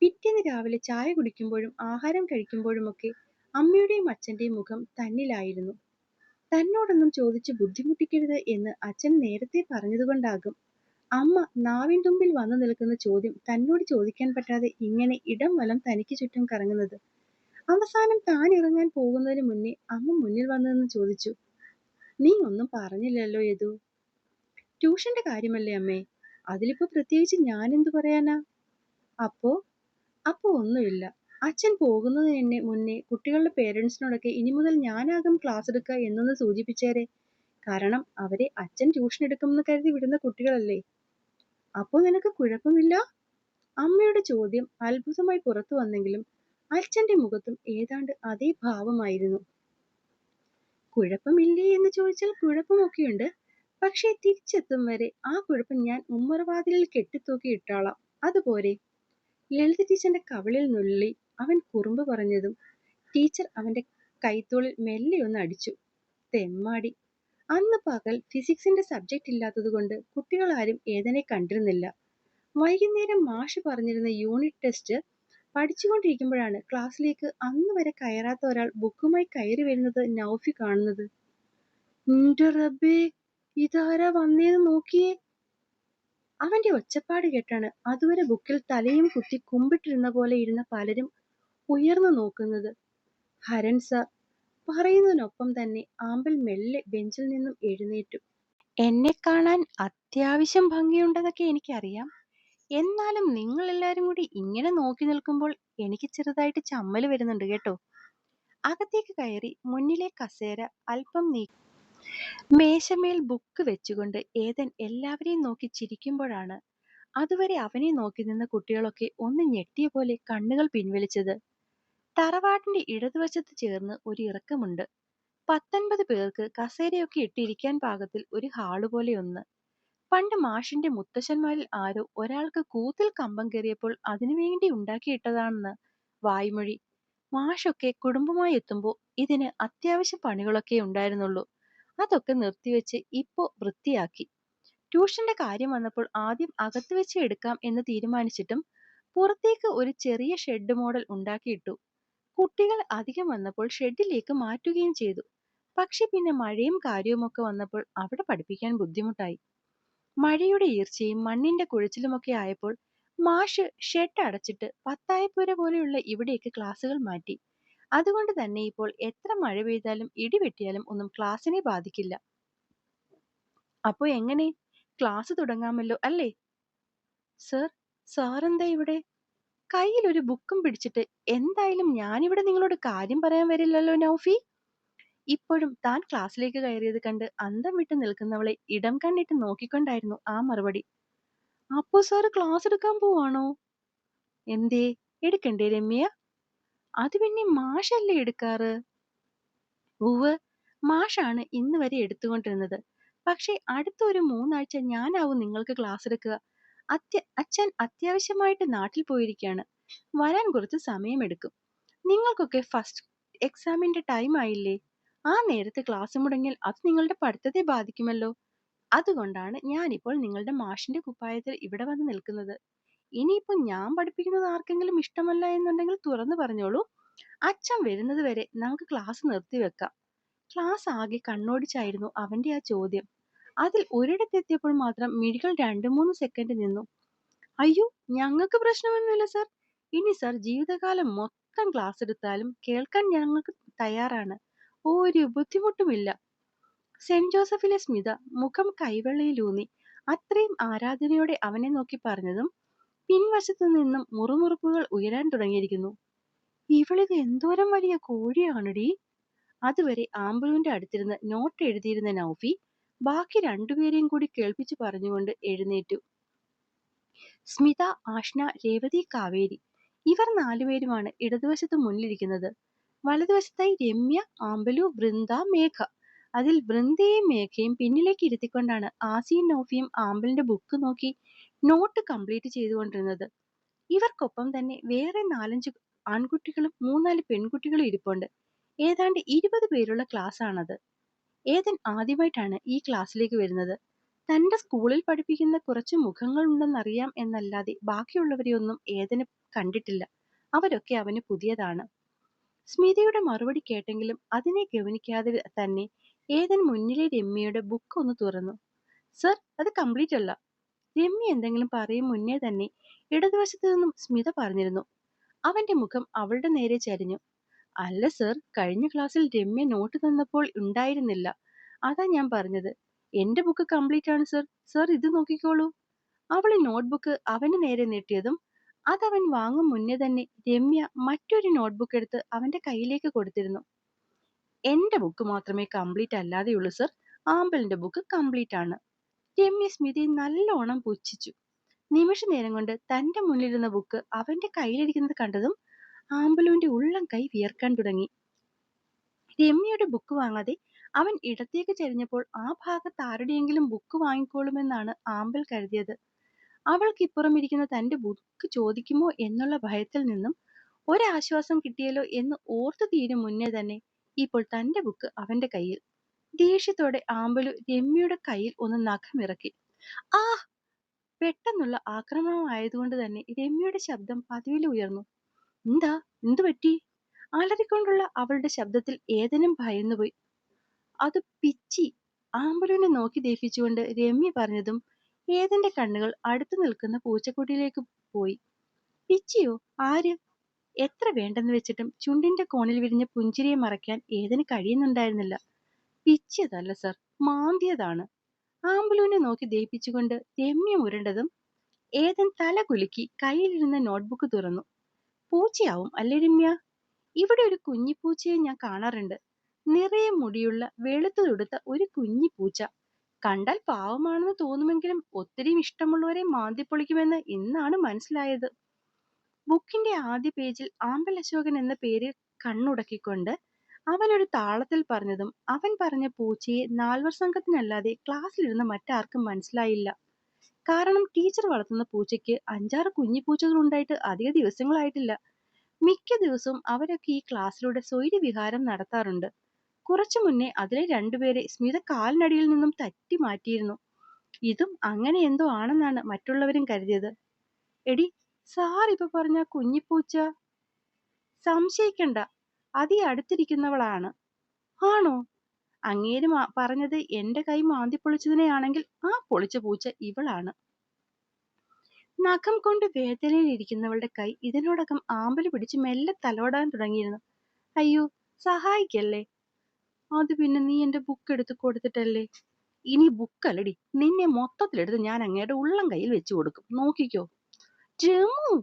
പിറ്റേന്ന് രാവിലെ ചായ കുടിക്കുമ്പോഴും ആഹാരം കഴിക്കുമ്പോഴുമൊക്കെ അമ്മയുടെയും അച്ഛന്റെയും മുഖം തന്നിലായിരുന്നു. തന്നോടൊന്നും ചോദിച്ച് ബുദ്ധിമുട്ടിക്കരുത് എന്ന് അച്ഛൻ നേരത്തെ പറഞ്ഞതുകൊണ്ടാകും അമ്മ നാവിൻ തുമ്പിൽ വന്നു നിൽക്കുന്ന ചോദ്യം തന്നോട് ചോദിക്കാൻ പറ്റാതെ ഇങ്ങനെ ഇടം വലം തനിക്ക് ചുറ്റും കറങ്ങുന്നത്. അവസാനം താൻ ഇറങ്ങാൻ പോകുന്നതിന് മുന്നേ അമ്മ മുന്നിൽ വന്നതെന്ന് ചോദിച്ചു. നീ ഒന്നും പറഞ്ഞില്ലല്ലോ യദു. ട്യൂഷന്റെ കാര്യമല്ലേ അമ്മേ, അതിലിപ്പോ പ്രത്യേകിച്ച് ഞാൻ എന്തു പറയാനാ? അപ്പോ അപ്പോ ഒന്നുമില്ല. അച്ഛൻ പോകുന്നതിന് മുന്നേ കുട്ടികളുടെ പേരൻസിനോടൊക്കെ ഇനി മുതൽ ഞാനാകും ക്ലാസ് എടുക്കുക എന്നൊന്ന് സൂചിപ്പിച്ചേരെ. കാരണം അവരെ അച്ഛൻ ട്യൂഷൻ എടുക്കുമെന്ന് കരുതി വിടുന്ന കുട്ടികളല്ലേ. അപ്പോ നിനക്ക് കുഴപ്പമില്ല? അമ്മയുടെ ചോദ്യം അത്ഭുതമായി പുറത്തു വന്നെങ്കിലും അച്ഛന്റെ മുഖത്തും ഏതാണ്ട് അതേ ഭാവമായിരുന്നു. കുഴപ്പമില്ലേ എന്ന് ചോദിച്ചാൽ കുഴപ്പമൊക്കെയുണ്ട്. പക്ഷേ തിരിച്ചെത്തും വരെ ആ കുഴപ്പം ഞാൻ ഉമ്മറവാതിലിൽ കെട്ടിത്തൂക്കി ഇട്ടോളാം. അതുപോരെ? ലളിത ടീച്ചറിന്റെ കവിളിൽ നുള്ളി അവൻ കുറുമ്പ് പറഞ്ഞതും ടീച്ചർ അവന്റെ കൈത്തോളിൽ മെല്ലെ ഒന്ന് അടിച്ചു. തെമ്മാടി. അന്ന് പകൽ ഫിസിക്സിന്റെ സബ്ജക്റ്റ് ഇല്ലാത്തതുകൊണ്ട് കുട്ടികളാരും ഏതനെ കണ്ടിരുന്നില്ല. വൈകുന്നേരം മാഷ് പറഞ്ഞിരുന്ന യൂണിറ്റ് ടെസ്റ്റ് പഠിച്ചുകൊണ്ടിരിക്കുമ്പോഴാണ് ക്ലാസ്സിലേക്ക് അന്ന് വരെ കയറാത്ത ഒരാൾ ബുക്കുമായി കയറി വരുന്നത് നൗഫി കാണുന്നത്. "ന്റെ റബ്ബേ, ഇതാരാ വന്നേന്ന് നോക്കിയേ!" അവന്റെ ഒച്ചപ്പാട് കേട്ടാണ് അതുവരെ ബുക്കിൽ തലയും കുത്തി കുമ്പിട്ടിരുന്ന പോലെ ഇരുന്ന പലരും ഉയർന്നു നോക്കുന്നത്. ഹരൻ സാർ പറയുന്നതിനൊപ്പം തന്നെ ആമ്പൽ മെല്ലെ ബെഞ്ചിൽ നിന്നും എഴുന്നേറ്റു. "എന്നെ കാണാൻ അത്യാവശ്യം ഭംഗിയുണ്ടെന്നൊക്കെ എനിക്കറിയാം. എന്നാലും നിങ്ങൾ എല്ലാരും കൂടി ഇങ്ങനെ നോക്കി നിൽക്കുമ്പോൾ എനിക്ക് ചെറുതായിട്ട് ചമ്മല് വരുന്നുണ്ട് കേട്ടോ." അകത്തേക്ക് കയറി മുന്നിലെ കസേര അല്പം നീക്കി മേശമേൽ ബുക്ക് വെച്ചുകൊണ്ട് ഏതൻ എല്ലാവരെയും നോക്കി ചിരിക്കുമ്പോഴാണ് അതുവരെ അവനെ നോക്കി നിന്ന കുട്ടികളൊക്കെ ഒന്ന് ഞെട്ടിയ പോലെ കണ്ണുകൾ പിൻവലിച്ചത്. തറവാട്ടിന്റെ ഇടതുവശത്ത് ചേർന്ന് ഒരു ഇറക്കമുണ്ട്. 19 പേർക്ക് കസേരയൊക്കെ ഇട്ടിരിക്കാൻ പാകത്തിൽ ഒരു ഹാള് പോലെ ഒന്ന്. പണ്ട് മാഷിന്റെ മുത്തശ്ശന്മാരിൽ ആരോ ഒരാൾക്ക് കൂത്തിൽ കമ്പം കയറിയപ്പോൾ അതിനുവേണ്ടി ഉണ്ടാക്കിയിട്ടതാണെന്ന് വായ്മൊഴി. മാഷൊക്കെ കുടുംബമായി എത്തുമ്പോൾ ഇതിന് അത്യാവശ്യ പണികളൊക്കെ ഉണ്ടായിരുന്നുള്ളൂ. അതൊക്കെ നിർത്തിവെച്ച് ഇപ്പോ വൃത്തിയാക്കി. ട്യൂഷന്റെ കാര്യം വന്നപ്പോൾ ആദ്യം അകത്ത് വെച്ച് എടുക്കാം എന്ന് തീരുമാനിച്ചിട്ടും പുറത്തേക്ക് ഒരു ചെറിയ ഷെഡ് മോഡൽ ഉണ്ടാക്കിയിട്ടു. കുട്ടികൾ അധികം വന്നപ്പോൾ ഷെഡിലേക്ക് മാറ്റുകയും ചെയ്തു. പക്ഷെ പിന്നെ മഴയും കാര്യവുമൊക്കെ വന്നപ്പോൾ അവിടെ പഠിപ്പിക്കാൻ ബുദ്ധിമുട്ടായി. മഴയുടെ ഈർച്ചയും മണ്ണിന്റെ കുഴച്ചിലുമൊക്കെ ആയപ്പോൾ മാഷ് ഷെഡ് അടച്ചിട്ട് പത്തായപ്പുര പോലെയുള്ള ഇവിടേക്ക് ക്ലാസുകൾ മാറ്റി. അതുകൊണ്ട് തന്നെ ഇപ്പോൾ എത്ര മഴ പെയ്താലും ഇടിവെട്ടിയാലും ഒന്നും ക്ലാസ്സിനെ ബാധിക്കില്ല. അപ്പോ എങ്ങനെ? ക്ലാസ് തുടങ്ങാമല്ലോ അല്ലേ? സർ, സാറെന്താ ഇവിടെ? കയ്യിൽ ഒരു ബുക്കും പിടിച്ചിട്ട്. എന്തായാലും ഞാനിവിടെ നിങ്ങളോട് കാര്യം പറയാൻ വരില്ലല്ലോ നൗഫി. ഇപ്പോഴും താൻ ക്ലാസ്സിലേക്ക് കയറിയത് കണ്ട് അന്തം വിട്ട് നിൽക്കുന്നവളെ ഇടം കണ്ണിട്ട് നോക്കിക്കൊണ്ടായിരുന്നു ആ മറുപടി. അപ്പോ സാറ് ക്ലാസ് എടുക്കാൻ പോവാണോ? എന്തേ, എടുക്കണ്ടേ രമ്യ? അത് പിന്നെ മാഷല്ലേ എടുക്കാറ്. ഉവ്, മാഷാണ് ഇന്ന് വരെ എടുത്തുകൊണ്ടിരുന്നത്. പക്ഷെ അടുത്ത ഒരു 3 ആഴ്ച ഞാനാവും നിങ്ങൾക്ക് ക്ലാസ് എടുക്കുക. അച്ഛൻ അത്യാവശ്യമായിട്ട് നാട്ടിൽ പോയിരിക്കുകയാണ്. വരാൻ കുറച്ച് സമയമെടുക്കും. നിങ്ങൾക്കൊക്കെ ഫസ്റ്റ് എക്സാമിന്റെ ടൈം ആയില്ലേ? ആ നേരത്ത് ക്ലാസ് മുടങ്ങിയാൽ അത് നിങ്ങളുടെ പഠിത്തത്തെ ബാധിക്കുമല്ലോ. അതുകൊണ്ടാണ് ഞാനിപ്പോൾ നിങ്ങളുടെ മാഷിന്റെ കുപ്പായത്തിൽ ഇവിടെ വന്ന് നിൽക്കുന്നത്. ഇനിയിപ്പോ ഞാൻ പഠിപ്പിക്കുന്നത് ആർക്കെങ്കിലും ഇഷ്ടമല്ല എന്നുണ്ടെങ്കിൽ തുറന്നു പറഞ്ഞോളൂ. അച്ഛൻ വരുന്നത് വരെ നമുക്ക് ക്ലാസ് നിർത്തിവെക്കാം. ക്ലാസ് ആകെ കണ്ണോടിച്ചായിരുന്നു അവന്റെ ആ ചോദ്യം. അതിൽ ഒരിടത്തെത്തിയപ്പോൾ മാത്രം മിഴികൾ 2-3 സെക്കൻഡ് നിന്നു. അയ്യോ, ഞങ്ങൾക്ക് പ്രശ്നമൊന്നുമില്ല സർ. ഇനി സർ ജീവിതകാലം മൊത്തം ക്ലാസ് എടുത്താലും കേൾക്കാൻ ഞങ്ങൾക്ക് തയ്യാറാണ്. ഒരു ബുദ്ധിമുട്ടുമില്ല. സെന്റ് ജോസഫിലെ സ്മിത മുഖം കൈവെള്ളയിലൂന്നി അത്രയും ആരാധനയോടെ അവനെ നോക്കി പറഞ്ഞതും പിൻവശത്തു നിന്നും മുറുമുറുപ്പുകൾ ഉയരാൻ തുടങ്ങിയിരിക്കുന്നു. ഇവളിത് എന്തോരം വലിയ കോഴിയാണെടീ. അതുവരെ ആമ്പുവിന്റെ അടുത്തിരുന്ന് നോട്ട് എഴുതിയിരുന്ന നൗഫി ബാക്കി രണ്ടുപേരെയും കൂടി കേൾപ്പിച്ചു പറഞ്ഞുകൊണ്ട് എഴുന്നേറ്റു. സ്മിത, ആഷ്ന, രേവതി, കാവേരി ഇവർ 4 പേരുമാണ് ഇടതുവശത്ത് മുന്നിലിരിക്കുന്നത്. വലതുവശത്തായി രമ്യ, ആമ്പലു, വൃന്ദ, മേഘ. അതിൽ വൃന്ദയും മേഘയും പിന്നിലേക്ക് ഇരുത്തിക്കൊണ്ടാണ് ആസിയും നൗഫിയും ആമ്പലിന്റെ ബുക്ക് നോക്കി നോട്ട് കംപ്ലീറ്റ് ചെയ്തുകൊണ്ടിരുന്നത്. ഇവർക്കൊപ്പം തന്നെ വേറെ 4-5 ആൺകുട്ടികളും 3-4 പെൺകുട്ടികളും ഇരിപ്പുണ്ട്. ഏതാണ്ട് 20 പേരുള്ള ക്ലാസ് ആണത്. ഏതൻ ആദ്യമായിട്ടാണ് ഈ ക്ലാസ്സിലേക്ക് വരുന്നത്. തന്റെ സ്കൂളിൽ പഠിപ്പിക്കുന്ന കുറച്ച് മുഖങ്ങളുണ്ടെന്നറിയാം എന്നല്ലാതെ ബാക്കിയുള്ളവരെയൊന്നും ഏതന് കണ്ടിട്ടില്ല. അവരൊക്കെ അവന് പുതിയതാണ്. സ്മിതയുടെ മറുപടി കേട്ടെങ്കിലും അതിനെ ഗവനിക്കാതെ തന്നെ ഏതൻ മുന്നിലെ രമ്യയുടെ ബുക്ക് ഒന്ന് തുറന്നു. സർ, അത് കംപ്ലീറ്റ് അല്ല. രമ്യ എന്തെങ്കിലും പറയും മുന്നേ തന്നെ ഇടതുവശത്ത് നിന്നും സ്മിത പറഞ്ഞിരുന്നു. അവന്റെ മുഖം അവളുടെ നേരെ ചരിഞ്ഞു. അല്ല സർ, കഴിഞ്ഞ ക്ലാസ്സിൽ രമ്യ നോട്ട് തന്നപ്പോൾ ഉണ്ടായിരുന്നില്ല. അതാ ഞാൻ പറഞ്ഞത്. എന്റെ ബുക്ക് കംപ്ലീറ്റ് ആണ് സർ. സർ ഇത് നോക്കിക്കോളൂ. അവൾ നോട്ട്ബുക്ക് അവന് നേരെ നീട്ടിയതും അതവൻ വാങ്ങും മുന്നേ തന്നെ രമ്യ മറ്റൊരു നോട്ട്ബുക്ക് എടുത്ത് അവന്റെ കയ്യിലേക്ക് കൊടുത്തിരുന്നു. എന്റെ ബുക്ക് മാത്രമേ കംപ്ലീറ്റ് അല്ലാതെയുള്ളൂ സർ. ആമ്പലിന്റെ ബുക്ക് കംപ്ലീറ്റ് ആണ്. രമ്യ സ്മിതയെ നല്ലോണം പുച്ഛിച്ചു. നിമിഷ നേരം കൊണ്ട് തന്റെ മുന്നിലിരുന്ന ബുക്ക് അവന്റെ കയ്യിലിരിക്കുന്നത് കണ്ടതും ആമ്പലുവിന്റെ ഉള്ളം കൈ വിയർക്കാൻ തുടങ്ങി. രമ്യയുടെ ബുക്ക് വാങ്ങാതെ അവൻ ഇടത്തേക്ക് ചെരിഞ്ഞപ്പോൾ ആ ഭാഗത്ത് ആരുടെയെങ്കിലും ബുക്ക് വാങ്ങിക്കോളുമെന്നാണ് ആമ്പൽ കരുതിയത്. അവൾക്കിപ്പുറം ഇരിക്കുന്ന തന്റെ ബുക്ക് ചോദിക്കുമോ എന്നുള്ള ഭയത്തിൽ നിന്നും ഒരാശ്വാസം കിട്ടിയല്ലോ എന്ന് ഓർത്തു തീരും മുന്നേ തന്നെ ഇപ്പോൾ തന്റെ ബുക്ക് അവന്റെ കയ്യിൽ. ദേഷ്യത്തോടെ ആമ്പലു രമ്യയുടെ കയ്യിൽ ഒന്ന് നഖമിറക്കി. ആ! പെട്ടെന്നുള്ള ആക്രമണമായതുകൊണ്ട് തന്നെ രമ്യയുടെ ശബ്ദം പതിവില് ഉയർന്നു. എന്താ? എന്തു പറ്റി? അലറിക്കൊണ്ടുള്ള അവളുടെ ശബ്ദത്തിൽ ഏതനും ഭയന്നുപോയി. അത് പിച്ചി. ആമ്പലുവിനെ നോക്കി ദേഷിച്ചുകൊണ്ട് രമ്യ പറഞ്ഞതും ഏതന്റെ കണ്ണുകൾ അടുത്തു നിൽക്കുന്ന പൂച്ചക്കുട്ടിയിലേക്ക് പോയി. പിച്ചിയോ? ആര്? എത്ര വേണ്ടെന്ന് വെച്ചിട്ടും ചുണ്ടിന്റെ കോണിൽ വിരിഞ്ഞ പുഞ്ചിരിയെ മറയ്ക്കാൻ ഏതന് കഴിയുന്നുണ്ടായിരുന്നില്ല. പിച്ചിയതല്ല സർ, മാന്തിയതാണ്. ആമ്പലുവിനെ നോക്കി ദയിപ്പിച്ചുകൊണ്ട് രമ്യ മുരണ്ടതും ഏതൻ തല കുലുക്കി കയ്യിലിരുന്ന നോട്ട്ബുക്ക് തുറന്നു. പൂച്ചയാവും അല്ലേ രമ്യ? ഇവിടെ ഒരു കുഞ്ഞിപ്പൂച്ചയെ ഞാൻ കാണാറുണ്ട്. നിറയെ മുടിയുള്ള വെളുത്തു തുടുത്ത ഒരു കുഞ്ഞിപ്പൂച്ച. കണ്ടാൽ പാവമാണെന്ന് തോന്നുമെങ്കിലും ഒത്തിരി ഇഷ്ടമുള്ളവരെ മാന്തിപ്പൊളിക്കുമെന്ന് ഇന്നാണ് മനസ്സിലായത്. ബുക്കിന്റെ ആദ്യ പേജിൽ ആമ്പൽ അശോകൻ എന്ന പേര് കണ്ണുടക്കിക്കൊണ്ട് അവനൊരു താളത്തിൽ പറഞ്ഞതും അവൻ പറഞ്ഞ പൂച്ചയെ നാൽവർ സംഘത്തിനല്ലാതെ ക്ലാസ്സിലിരുന്ന മറ്റാർക്കും മനസ്സിലായില്ല. കാരണം ടീച്ചർ വളർത്തുന്ന പൂച്ചയ്ക്ക് 5-6 കുഞ്ഞിപ്പൂച്ചകൾ ഉണ്ടായിട്ട് അധിക ദിവസങ്ങളായിട്ടില്ല. മിക്ക ദിവസവും അവരൊക്കെ ഈ ക്ലാസ്സിലൂടെ സ്വൈര വിഹാരം നടത്താറുണ്ട്. കുറച്ചു മുന്നേ അതിലെ 2 പേരെ സ്മിത കാലിനടിയിൽ നിന്നും തട്ടി മാറ്റിയിരുന്നു. ഇതും അങ്ങനെ എന്തോ ആണെന്നാണ് മറ്റുള്ളവരും കരുതിയത്. എടി, സാർ ഇപ്പൊ പറഞ്ഞ കുഞ്ഞിപ്പൂച്ച? സംശയിക്കണ്ട, അതി അടുത്തിരിക്കുന്നവളാണ്. ആണോ? അങ്ങേര് പറഞ്ഞത് എന്റെ കൈ മാന്തിപ്പൊളിച്ചതിനെയാണെങ്കിൽ ആ പൊളിച്ച പൂച്ച ഇവളാണ്. നഖം കൊണ്ട് വേദനയിൽ ഇരിക്കുന്നവളുടെ കൈ ഇതിനോടകം ആമ്പല് പിടിച്ച് മെല്ലെ തലോടാൻ തുടങ്ങിയിരുന്നു. അയ്യോ, സഹായിക്കല്ലേ. അത് പിന്നെ നീ എന്റെ ബുക്ക് എടുത്ത് കൊടുത്തിട്ടല്ലേ. ഇനി ബുക്കല്ലടി, നിന്നെ മൊത്തത്തിലെടുത്ത് ഞാൻ അങ്ങയുടെ ഉള്ളം കയ്യിൽ വെച്ചു കൊടുക്കും, നോക്കിക്കോ. രമു!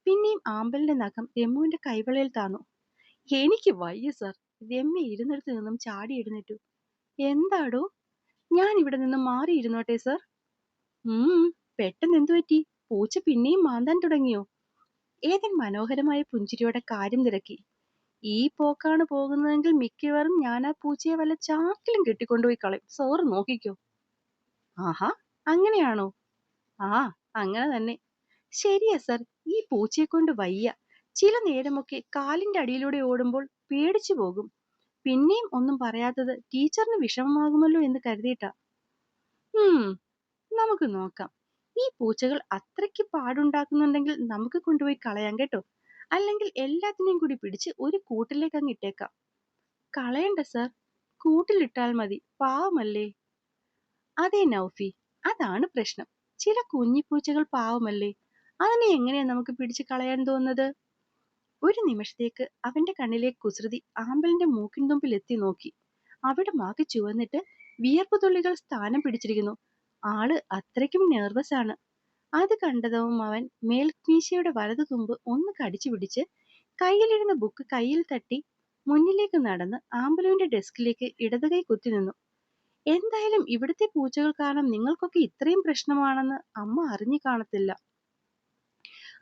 പിന്നെയും ആമ്പലിന്റെ നഖം രമുവിന്റെ കൈവളയിൽ താന്നു. എനിക്ക് വയ്യ സർ. രമ്യ ഇരുന്നിടത്ത് നിന്നും ചാടി എഴുന്നേറ്റു. എന്താടോ? ഞാൻ ഇവിടെ നിന്ന് മാറിയിരുന്നോട്ടെ സർ? പെട്ടെന്ന് എന്തു പറ്റി? പൂച്ച പിന്നെയും മാന്താൻ തുടങ്ങിയോ? ഏതൻ മനോഹരമായ പുഞ്ചിരിയോടെ കാര്യം തിരക്കി. ഈ പോക്കാണ് പോകുന്നതെങ്കിൽ മിക്കവാറും ഞാൻ ആ പൂച്ചയെ വല്ല ചാക്കിലും കെട്ടിക്കൊണ്ടുപോയി കളയും. സോറ് നോക്കിക്കോ. ആഹാ, അങ്ങനെയാണോ? ആ, അങ്ങനെ തന്നെ. ശരിയാ സർ, ഈ പൂച്ചയെ കൊണ്ട് വയ്യ. ചില നേരമൊക്കെ കാലിന്റെ അടിയിലൂടെ ഓടുമ്പോൾ പേടിച്ചു പോകും. പിന്നെയും ഒന്നും പറയാത്തത് ടീച്ചറിന് വിഷമമാകുമല്ലോ എന്ന് കരുതിയിട്ടാ. നമുക്ക് നോക്കാം. ഈ പൂച്ചകൾ അത്രയ്ക്ക് പാടുണ്ടാക്കുന്നുണ്ടെങ്കിൽ നമുക്ക് കൊണ്ടുപോയി കളയാം കേട്ടോ. അല്ലെങ്കിൽ എല്ലാത്തിനെയും കൂടി പിടിച്ച് ഒരു കൂട്ടിലേക്ക് അങ്ങ് ഇട്ടേക്കാം. കളയണ്ട സർ, കൂട്ടിലിട്ടാൽ മതി, പാവമല്ലേ. അതെ നൗഫി, അതാണ് പ്രശ്നം. ചില കുഞ്ഞിപ്പൂച്ചകൾ പാവമല്ലേ, അതിനെ എങ്ങനെയാ നമുക്ക് പിടിച്ച് കളയാൻ തോന്നുന്നത്? ഒരു നിമിഷത്തേക്ക് അവന്റെ കണ്ണിലെ കുസൃതി ആമ്പലിന്റെ മൂക്കിൻ തുമ്പിൽ എത്തി നോക്കി. അവിടെ മാക്കി ചുവന്നിട്ട് വിയർപ്പ് തുള്ളികൾ സ്ഥാനം പിടിച്ചിരിക്കുന്നു. ആള് അത്രയ്ക്കും നെർവസ് ആണ്. അത് കണ്ടതും അവൻ മേൽമീശയുടെ വലതു തുമ്പ് ഒന്ന് കടിച്ചു പിടിച്ച് കയ്യിലിരുന്ന ബുക്ക് കയ്യിൽ തട്ടി മുന്നിലേക്ക് നടന്ന് ആമ്പലുവിന്റെ ഡെസ്കിലേക്ക് ഇടതുകൈ കുത്തി നിന്നു. എന്തായാലും ഇവിടുത്തെ പൂച്ചകൾ കാരണം നിങ്ങൾക്കൊക്കെ ഇത്രയും പ്രശ്നമാണെന്ന് അമ്മ അറിഞ്ഞു കാണത്തില്ല.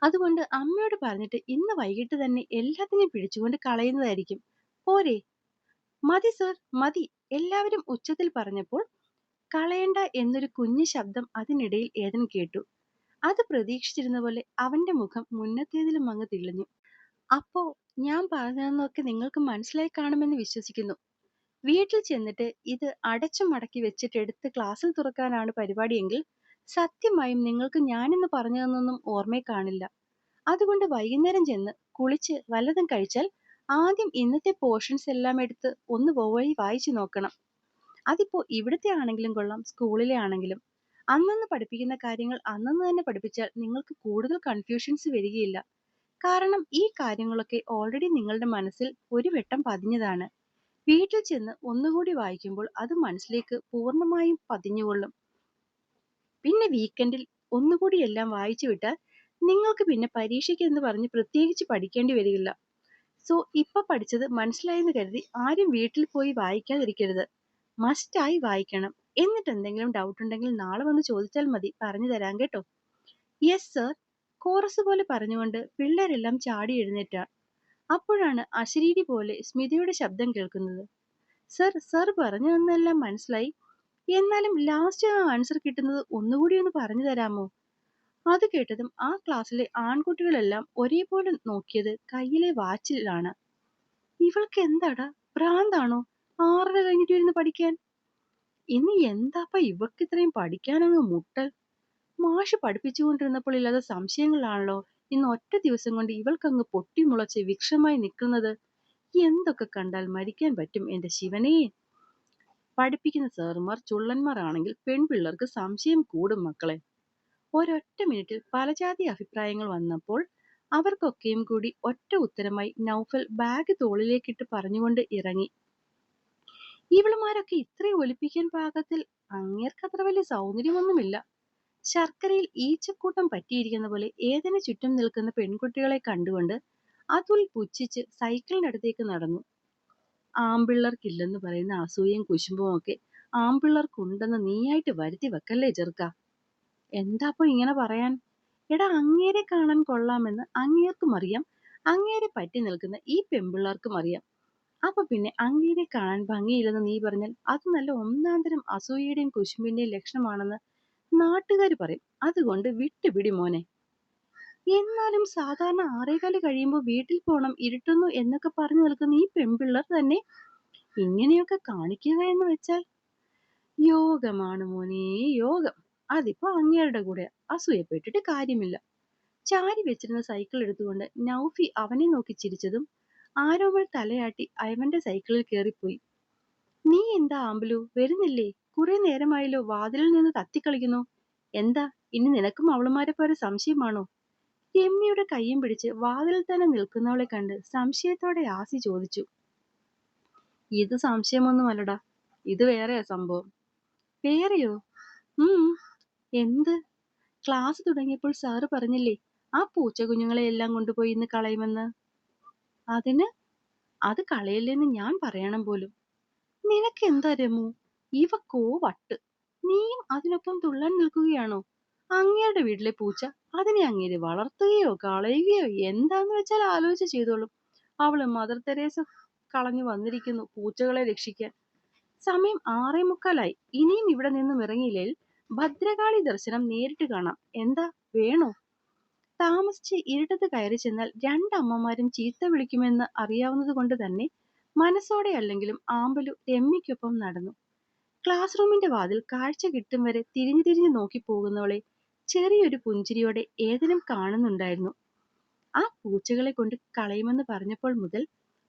അതുകൊണ്ട് അമ്മയോട് പറഞ്ഞിട്ട് ഇന്ന് വൈകിട്ട് തന്നെ എല്ലാത്തിനെയും പിടിച്ചുകൊണ്ട് കളയുന്നതായിരിക്കും. പോരെ? മതി സർ, മതി. എല്ലാവരും ഉച്ചത്തിൽ പറഞ്ഞപ്പോൾ കളയണ്ട എന്നൊരു കുഞ്ഞു ശബ്ദം അതിനിടയിൽ ഏതൻ കേട്ടു. അത് പ്രതീക്ഷിച്ചിരുന്ന പോലെ അവന്റെ മുഖം മുന്നത്തേതിലും അങ്ങ് തെളിഞ്ഞു. അപ്പോ ഞാൻ പറഞ്ഞതെന്നൊക്കെ നിങ്ങൾക്ക് മനസ്സിലായി കാണുമെന്ന് വിശ്വസിക്കുന്നു. വീട്ടിൽ ചെന്നിട്ട് ഇത് അടച്ചു മടക്കി വെച്ചിട്ട് എടുത്ത് ക്ലാസ്സിൽ തുറക്കാനാണ് പരിപാടിയെങ്കിൽ സത്യമായും നിങ്ങൾക്ക് ഞാനിന്ന് പറഞ്ഞതെന്നൊന്നും ഓർമ്മയെ കാണില്ല. അതുകൊണ്ട് വൈകുന്നേരം ചെന്ന് കുളിച്ച് വല്ലതും കഴിച്ചാൽ ആദ്യം ഇന്നത്തെ പോർഷൻസ് എല്ലാം എടുത്ത് ഒന്ന് പോയി വായിച്ചു നോക്കണം. അതിപ്പോ ഇവിടുത്തെ ആണെങ്കിലും കൊള്ളാം, സ്കൂളിലെ ആണെങ്കിലും. അന്നന്ന് പഠിപ്പിക്കുന്ന കാര്യങ്ങൾ അന്നന്ന് തന്നെ പഠിപ്പിച്ചാൽ നിങ്ങൾക്ക് കൂടുതൽ കൺഫ്യൂഷൻസ് വരികയില്ല. കാരണം ഈ കാര്യങ്ങളൊക്കെ ഓൾറെഡി നിങ്ങളുടെ മനസ്സിൽ ഒരു വട്ടം പതിഞ്ഞതാണ്. വീട്ടിൽ ചെന്ന് ഒന്നുകൂടി വായിക്കുമ്പോൾ അത് മനസ്സിലേക്ക് പൂർണ്ണമായും പതിഞ്ഞുകൊള്ളും. പിന്നെ വീക്കെൻഡിൽ ഒന്നുകൂടി എല്ലാം വായിച്ചു വിട്ടാൽ നിങ്ങൾക്ക് പിന്നെ പരീക്ഷയ്ക്ക് എന്ന് പറഞ്ഞ് പ്രത്യേകിച്ച് പഠിക്കേണ്ടി വരികയില്ല. സോ ഇപ്പൊ പഠിച്ചത് മനസ്സിലായെന്ന് കരുതി ആരും വീട്ടിൽ പോയി വായിക്കാതിരിക്കരുത്. മസ്റ്റായി വായിക്കണം. എന്നിട്ട് എന്തെങ്കിലും ഡൗട്ട് ഉണ്ടെങ്കിൽ നാളെ വന്ന് ചോദിച്ചാൽ മതി, പറഞ്ഞു തരാം കേട്ടോ. യെസ് സർ, കോറസ് പോലെ പറഞ്ഞുകൊണ്ട് പിള്ളേരെല്ലാം ചാടി എഴുന്നേറ്റാ. അപ്പോഴാണ് അശരീരി പോലെ സ്മിതയുടെ ശബ്ദം കേൾക്കുന്നത്. സർ പറഞ്ഞു തന്നെല്ലാം മനസ്സിലായി. എന്നാലും ലാസ്റ്റ് ആ ആൻസർ കിട്ടുന്നത് ഒന്നുകൂടി ഒന്ന് പറഞ്ഞു തരാമോ? അത് കേട്ടതും ആ ക്ലാസ്സിലെ ആൺകുട്ടികളെല്ലാം ഒരേപോലെ നോക്കിയത് കയ്യിലെ വാച്ചിലാണ്. ഇവൾക്ക് എന്താടാ, ഭ്രാന്താണോ? 6:30 കഴിഞ്ഞിട്ട് ഇരുന്ന് പഠിക്കാൻ. ഇനി എന്താപ്പ ഇവൾക്ക് ഇത്രയും പഠിക്കാനങ്ങ് മുട്ടൽ? മാഷ് പഠിപ്പിച്ചുകൊണ്ടിരുന്നപ്പോൾ ഇല്ലാത്ത സംശയങ്ങളാണല്ലോ ഇന്ന് ഒറ്റ ദിവസം കൊണ്ട് ഇവൾക്കങ്ങ് പൊട്ടിമുളച്ച് വിക്ഷമായി നിൽക്കുന്നത്. എന്തൊക്കെ കണ്ടാൽ മരിക്കാൻ പറ്റും എന്റെ ശിവനേ. പഠിപ്പിക്കുന്ന സാറുമാർ ചുള്ളന്മാർ ആണെങ്കിൽ പെൺപിള്ളേർക്ക് സംശയം കൂടും മക്കളെ. ഒരൊറ്റ മിനിറ്റിൽ പലജാതി അഭിപ്രായങ്ങൾ വന്നപ്പോൾ അവർക്കൊക്കെയും കൂടി ഒറ്റ ഉത്തരമായി നൗഫൽ ബാഗ് തോളിലേക്കിട്ട് പറഞ്ഞുകൊണ്ട് ഇറങ്ങി. ഇവളുമാരൊക്കെ ഇത്രയും ഒലിപ്പിക്കാൻ പാകത്തിൽ അങ്ങേർക്കത്ര വലിയ സൗന്ദര്യമൊന്നുമില്ല. ശർക്കരയിൽ ഈച്ചക്കൂട്ടം പറ്റിയിരിക്കുന്ന പോലെ ഏതിനു ചുറ്റും നിൽക്കുന്ന പെൺകുട്ടികളെ കണ്ടുകൊണ്ട് അതുൽ പുച്ഛിച്ച് സൈക്കിളിന്റെ അടുത്തേക്ക് നടന്നു. ആമ്പിള്ളർക്കില്ലെന്ന് പറയുന്ന അസൂയയും കുശുമ്പും ഒക്കെ ആമ്പിള്ളർക്കുണ്ടെന്ന് നീയായിട്ട് വരുത്തി വെക്കല്ലേ ചെറുക്ക. എന്താപ്പോ ഇങ്ങനെ പറയാൻ? എടാ, അങ്ങേരെ കാണാൻ കൊള്ളാമെന്ന് അങ്ങേർക്കും അറിയാം, അങ്ങേരെ പറ്റി നിൽക്കുന്ന ഈ പെൺപിള്ളേർക്കും അറിയാം. അപ്പൊ പിന്നെ അങ്ങേരെ കാണാൻ ഭംഗിയില്ലെന്ന് നീ പറഞ്ഞാൽ അത് നല്ല ഒന്നാന്തരം അസൂയയുടെയും കുശുമ്പിന്റെയും ലക്ഷണമാണെന്ന് നാട്ടുകാർ പറയും. അതുകൊണ്ട് വിട്ടുപിടി മോനെ. എന്നാലും സാധാരണ 6:15 കഴിയുമ്പോൾ വീട്ടിൽ പോണം, ഇരുട്ടുന്നു എന്നൊക്കെ പറഞ്ഞു നിൽക്കുന്ന ഈ പെൺപിള്ളർ തന്നെ ഇങ്ങനെയൊക്കെ കാണിക്കുക എന്ന് വെച്ചാൽ യോഗമാണ് മോനെ, യോഗം. അതിപ്പോ അങ്ങേരുടെ കൂടെ അസൂയപ്പെട്ടിട്ട് കാര്യമില്ല. ചാരി വെച്ചിരുന്ന സൈക്കിൾ എടുത്തുകൊണ്ട് നൗഫി അവനെ നോക്കി ചിരിച്ചതും ആരോമൽ തലയാട്ടി അവന്റെ സൈക്കിളിൽ കയറിപ്പോയി. നീ എന്താ ആമ്പലു, വരുന്നില്ലേ? കുറെ നേരമായല്ലോ വാതിലിൽ നിന്ന് തത്തിക്കളിക്കുന്നു. എന്താ, ഇനി നിനക്കും അവളുമാരെ പോലെ സംശയമാണോ? രമ്യയുടെ കയ്യും പിടിച്ച് വാതിലിൽ തന്നെ നിൽക്കുന്നവളെ കണ്ട് സംശയത്തോടെ ആസി ചോദിച്ചു. ഇത് സംശയമൊന്നുമല്ലടാ, ഇത് വേറെയാ സംഭവം. വേറെയോ? ഉം. എന്ത്? ക്ലാസ് തുടങ്ങിയപ്പോൾ സാറ് പറഞ്ഞില്ലേ ആ പൂച്ച കുഞ്ഞുങ്ങളെ എല്ലാം കൊണ്ടുപോയി ഇന്ന് കളയുമെന്ന്? അതിന്? അത് കളയല്ലെന്ന് ഞാൻ പറയണം പോലും. നിനക്കെന്താ രമു, ഇവക്കോ വട്ട്. നീയും അതിനൊപ്പം തുള്ളാൻ നിൽക്കുകയാണോ? അങ്ങേരുടെ വീട്ടിലെ പൂച്ച, അതിനെ അങ്ങേര് വളർത്തുകയോ കളയുകയോ എന്താന്ന് വെച്ചാൽ ആലോചിച്ച് ചെയ്തോളും. അവള് മദർ തെരേസ കളഞ്ഞു വന്നിരിക്കുന്നു പൂച്ചകളെ രക്ഷിക്കാൻ. സമയം 6:45. ഇനിയും ഇവിടെ നിന്നും ഇറങ്ങിയില്ലെങ്കിൽ ഭദ്രകാളി ദർശനം നേരിട്ട് കാണാം. എന്താ, വേണോ? താമസിച്ച് ഇരുട്ടത്ത് കയറി ചെന്നാൽ രണ്ടമ്മമാരും ചീത്ത വിളിക്കുമെന്ന് അറിയാവുന്നത് കൊണ്ട് തന്നെ മനസ്സോടെ അല്ലെങ്കിലും ആമ്പലു രമ്യയ്ക്കൊപ്പം നടന്നു. ക്ലാസ് റൂമിന്റെ വാതിൽ കാഴ്ച കിട്ടും വരെ തിരിഞ്ഞു തിരിഞ്ഞു നോക്കി പോകുന്നവളെ ചെറിയൊരു പുഞ്ചിരിയോടെ ഏതിനും കാണുന്നുണ്ടായിരുന്നു. ആ പൂച്ചകളെ കൊണ്ട് കളയുമെന്ന് പറഞ്ഞപ്പോൾ മുതൽ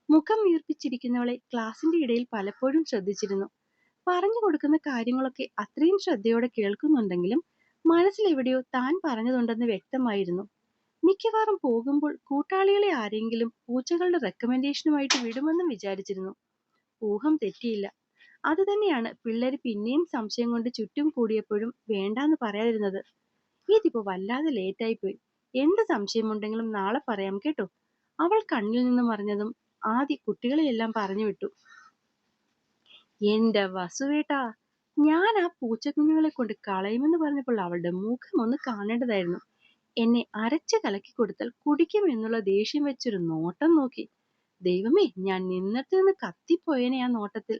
മുഖം വീർപ്പിച്ചിരിക്കുന്നവളെ ക്ലാസിന്റെ ഇടയിൽ പലപ്പോഴും ശ്രദ്ധിച്ചിരുന്നു. പറഞ്ഞു കൊടുക്കുന്ന കാര്യങ്ങളൊക്കെ അത്രയും ശ്രദ്ധയോടെ കേൾക്കുന്നുണ്ടെങ്കിലും മനസ്സിലെവിടെയോ താൻ പറഞ്ഞതുണ്ടെന്ന് വ്യക്തമായിരുന്നു. മിക്കവാറും പോകുമ്പോൾ കൂട്ടാളികളെ ആരെങ്കിലും പൂച്ചകളുടെ റെക്കമെൻഡേഷനുമായിട്ട് വിടുമെന്നും വിചാരിച്ചിരുന്നു. ഊഹം തെറ്റിയില്ല. അതുതന്നെയാണ് പിള്ളേര് പിന്നെയും സംശയം കൊണ്ട് ചുറ്റും കൂടിയപ്പോഴും വേണ്ടാന്ന് പറയാതിരുന്നത്. ഇതിപ്പോ വല്ലാതെ ലേറ്റായി പോയി. എന്ത് സംശയമുണ്ടെങ്കിലും നാളെ പറയാം കേട്ടോ. അവൾ കണ്ണിൽ നിന്ന് മറിഞ്ഞതും ആദി കുട്ടികളെയെല്ലാം പറഞ്ഞു വിട്ടു. എന്റെ വസുവേട്ടാ, ഞാൻ ആ പൂച്ചക്കുഞ്ഞുങ്ങളെ കൊണ്ട് കളയുമെന്ന് പറഞ്ഞപ്പോൾ അവളുടെ മുഖം ഒന്ന് കാണേണ്ടതായിരുന്നു. എന്നെ അരച്ച് കലക്കി കൊടുത്താൽ കുടിക്കുമെന്നുള്ള ദേഷ്യം വെച്ചൊരു നോട്ടം നോക്കി. ദൈവമേ, ഞാൻ നിന്നിടത്ത് നിന്ന് കത്തിപ്പോയനെ ആ നോട്ടത്തിൽ.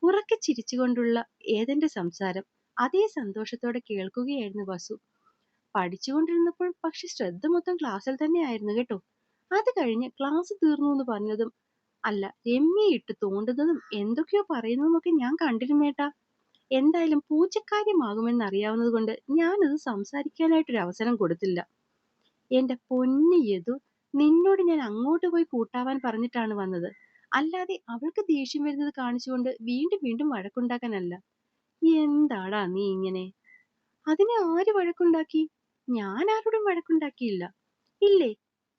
ഉറക്കെ ചിരിച്ചുകൊണ്ടുള്ള ഏതന്റെ സംസാരം അതേ സന്തോഷത്തോടെ കേൾക്കുകയായിരുന്നു വസു. പഠിച്ചുകൊണ്ടിരുന്നപ്പോൾ പക്ഷെ ശ്രദ്ധ മൊത്തം ക്ലാസ്സിൽ തന്നെ ആയിരുന്നു കേട്ടോ. അത് കഴിഞ്ഞ് ക്ലാസ് തീർന്നു എന്ന് പറഞ്ഞതും അല്ല, രമ്യ ഇട്ട് തോണ്ടുന്നതും എന്തൊക്കെയോ പറയുന്നതുമൊക്കെ ഞാൻ കണ്ടിരുന്നേട്ടാ. എന്തായാലും പൂച്ചക്കാര്യമാകുമെന്ന് അറിയാവുന്നത് കൊണ്ട് ഞാനത് സംസാരിക്കാനായിട്ടൊരു അവസരം കൊടുത്തില്ല. എന്റെ പൊന്നു യദു, നിന്നോട് ഞാൻ അങ്ങോട്ട് പോയി കൂട്ടാവാൻ പറഞ്ഞിട്ടാണ് വന്നത്, അല്ലാതെ അവൾക്ക് ദേഷ്യം വരുന്നത് കാണിച്ചുകൊണ്ട് വീണ്ടും വീണ്ടും വഴക്കുണ്ടാക്കാനല്ല. എന്താടാ നീ ഇങ്ങനെ? അതിനെ ആര് വഴക്കുണ്ടാക്കി? ഞാൻ ആരോടും വഴക്കുണ്ടാക്കിയില്ല. ഇല്ലേ?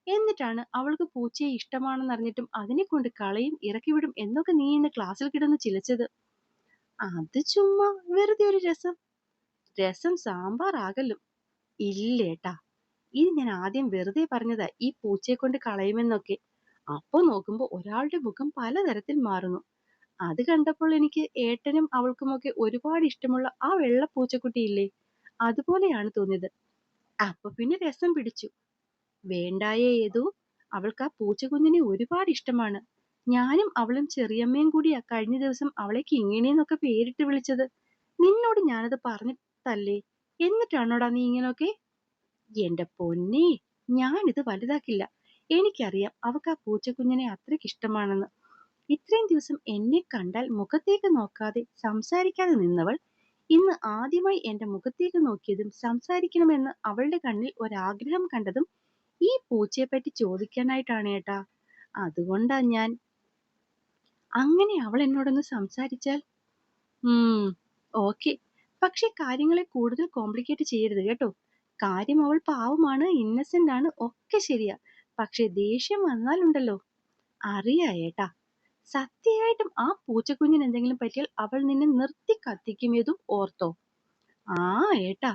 എന്നിട്ടാണ് അവൾക്ക് പൂച്ചയെ ഇഷ്ടമാണെന്നറിഞ്ഞിട്ടും അതിനെ കൊണ്ട് കളയും ഇറക്കിവിടും എന്നൊക്കെ നീ ഇന്ന് ക്ലാസ്സിൽ കിടന്ന് ചിലച്ചത്. അത് ചുമ്മാ വെറുതെ ഒരു രസം. രസം സാമ്പാർ ആകലും. ഇല്ലേട്ടാ, ഇത് ഞാൻ ആദ്യം വെറുതെ പറഞ്ഞതാ, ഈ പൂച്ചയെ കൊണ്ട് കളയുമെന്നൊക്കെ. അപ്പൊ നോക്കുമ്പോ ഒരാളുടെ മുഖം പലതരത്തിൽ മാറുന്നു. അത് കണ്ടപ്പോൾ എനിക്ക് ഏട്ടനും അവൾക്കുമൊക്കെ ഒരുപാട് ഇഷ്ടമുള്ള ആ വെള്ള പൂച്ചക്കുട്ടിയില്ലേ, അതുപോലെയാണ് തോന്നിയത്. അപ്പൊ പിന്നെ രസം പിടിച്ചു. വേണ്ടായേ ഏതോ, അവൾക്ക് ആ പൂച്ചക്കുഞ്ഞിനെ ഒരുപാട് ഇഷ്ടമാണ്. ഞാനും അവളും ചെറിയമ്മയും കൂടിയാ കഴിഞ്ഞ ദിവസം അവളെ കിങ്ങിണിന്നൊക്കെ പേരിട്ട് വിളിച്ചത്. നിന്നോട് ഞാനത് പറഞ്ഞിട്ടല്ലേ? എന്നിട്ടാണോടാ നീ ഇങ്ങനൊക്കെ? എന്റെ പൊന്നേ, ഞാനിത് വലുതാക്കില്ല. എനിക്കറിയാം അവക്ക് ആ പൂച്ചക്കുഞ്ഞിനെ അത്രയ്ക്ക് ഇഷ്ടമാണെന്ന്. ഇത്രയും ദിവസം എന്നെ കണ്ടാൽ മുഖത്തേക്ക് നോക്കാതെ സംസാരിക്കാതെ നിന്നവൾ ഇന്ന് ആദ്യമായി എന്റെ മുഖത്തേക്ക് നോക്കിയതും സംസാരിക്കണമെന്ന് അവളുടെ കണ്ണിൽ ഒരാഗ്രഹം കണ്ടതും ഈ പൂച്ചയെപ്പറ്റി ചോദിക്കാനായിട്ടാണ് ഏട്ടാ. അതുകൊണ്ടാ ഞാൻ. അങ്ങനെ അവൾ എന്നോടൊന്ന് സംസാരിച്ചാൽ ഓക്കെ. പക്ഷെ കാര്യങ്ങളെ കൂടുതൽ കോംപ്ലിക്കേറ്റ് ചെയ്യരുത് കേട്ടോ. കാര്യം അവൾ പാവമാണ്, ഇന്നസെന്റ് ആണ്, ഒക്കെ ശരിയാ. പക്ഷെ ദേഷ്യം വന്നാലുണ്ടല്ലോ. അറിയാ ഏട്ടാ. സത്യമായിട്ടും ആ പൂച്ചക്കുഞ്ഞിന് എന്തെങ്കിലും പറ്റിയാൽ അവൾ നിന്നെ നിർത്തി കത്തിക്കുമേതും ഓർത്തോ. ആ ഏട്ടാ,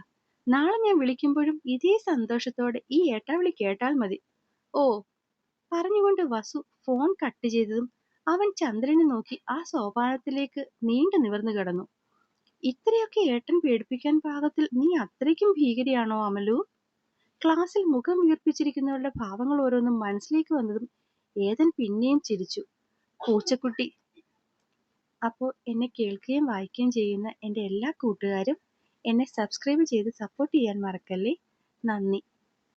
നാളെ ഞാൻ വിളിക്കുമ്പോഴും ഇതേ സന്തോഷത്തോടെ ഈ ഏട്ടാ വിളി കേട്ടാൽ മതി. ഓ, പറഞ്ഞുകൊണ്ട് വസു ഫോൺ കട്ട് ചെയ്തതും അവൻ ചന്ദ്രനെ നോക്കി ആ സോപാനത്തിലേക്ക് നീണ്ടു നിവർന്നു കിടന്നു. ഇത്രയൊക്കെ ഏട്ടൻ പേടിപ്പിക്കാൻ പാകത്തിൽ നീ അത്രയ്ക്കും ഭീകരിയാണോ അമലു? ക്ലാസ്സിൽ മുഖം വീർപ്പിച്ചിരിക്കുന്നവരുടെ ഭാവങ്ങൾ ഓരോന്നും മനസ്സിലേക്ക് വന്നതും ഏതൻ പിന്നെയും ചിരിച്ചു. പൂച്ചക്കുട്ടി. അപ്പോൾ എന്നെ കേൾക്കുകയും വായിക്കുകയും ചെയ്യുന്ന എൻ്റെ എല്ലാ കൂട്ടുകാരും എന്നെ സബ്സ്ക്രൈബ് ചെയ്ത് സപ്പോർട്ട് ചെയ്യാൻ മറക്കല്ലേ. നന്ദി.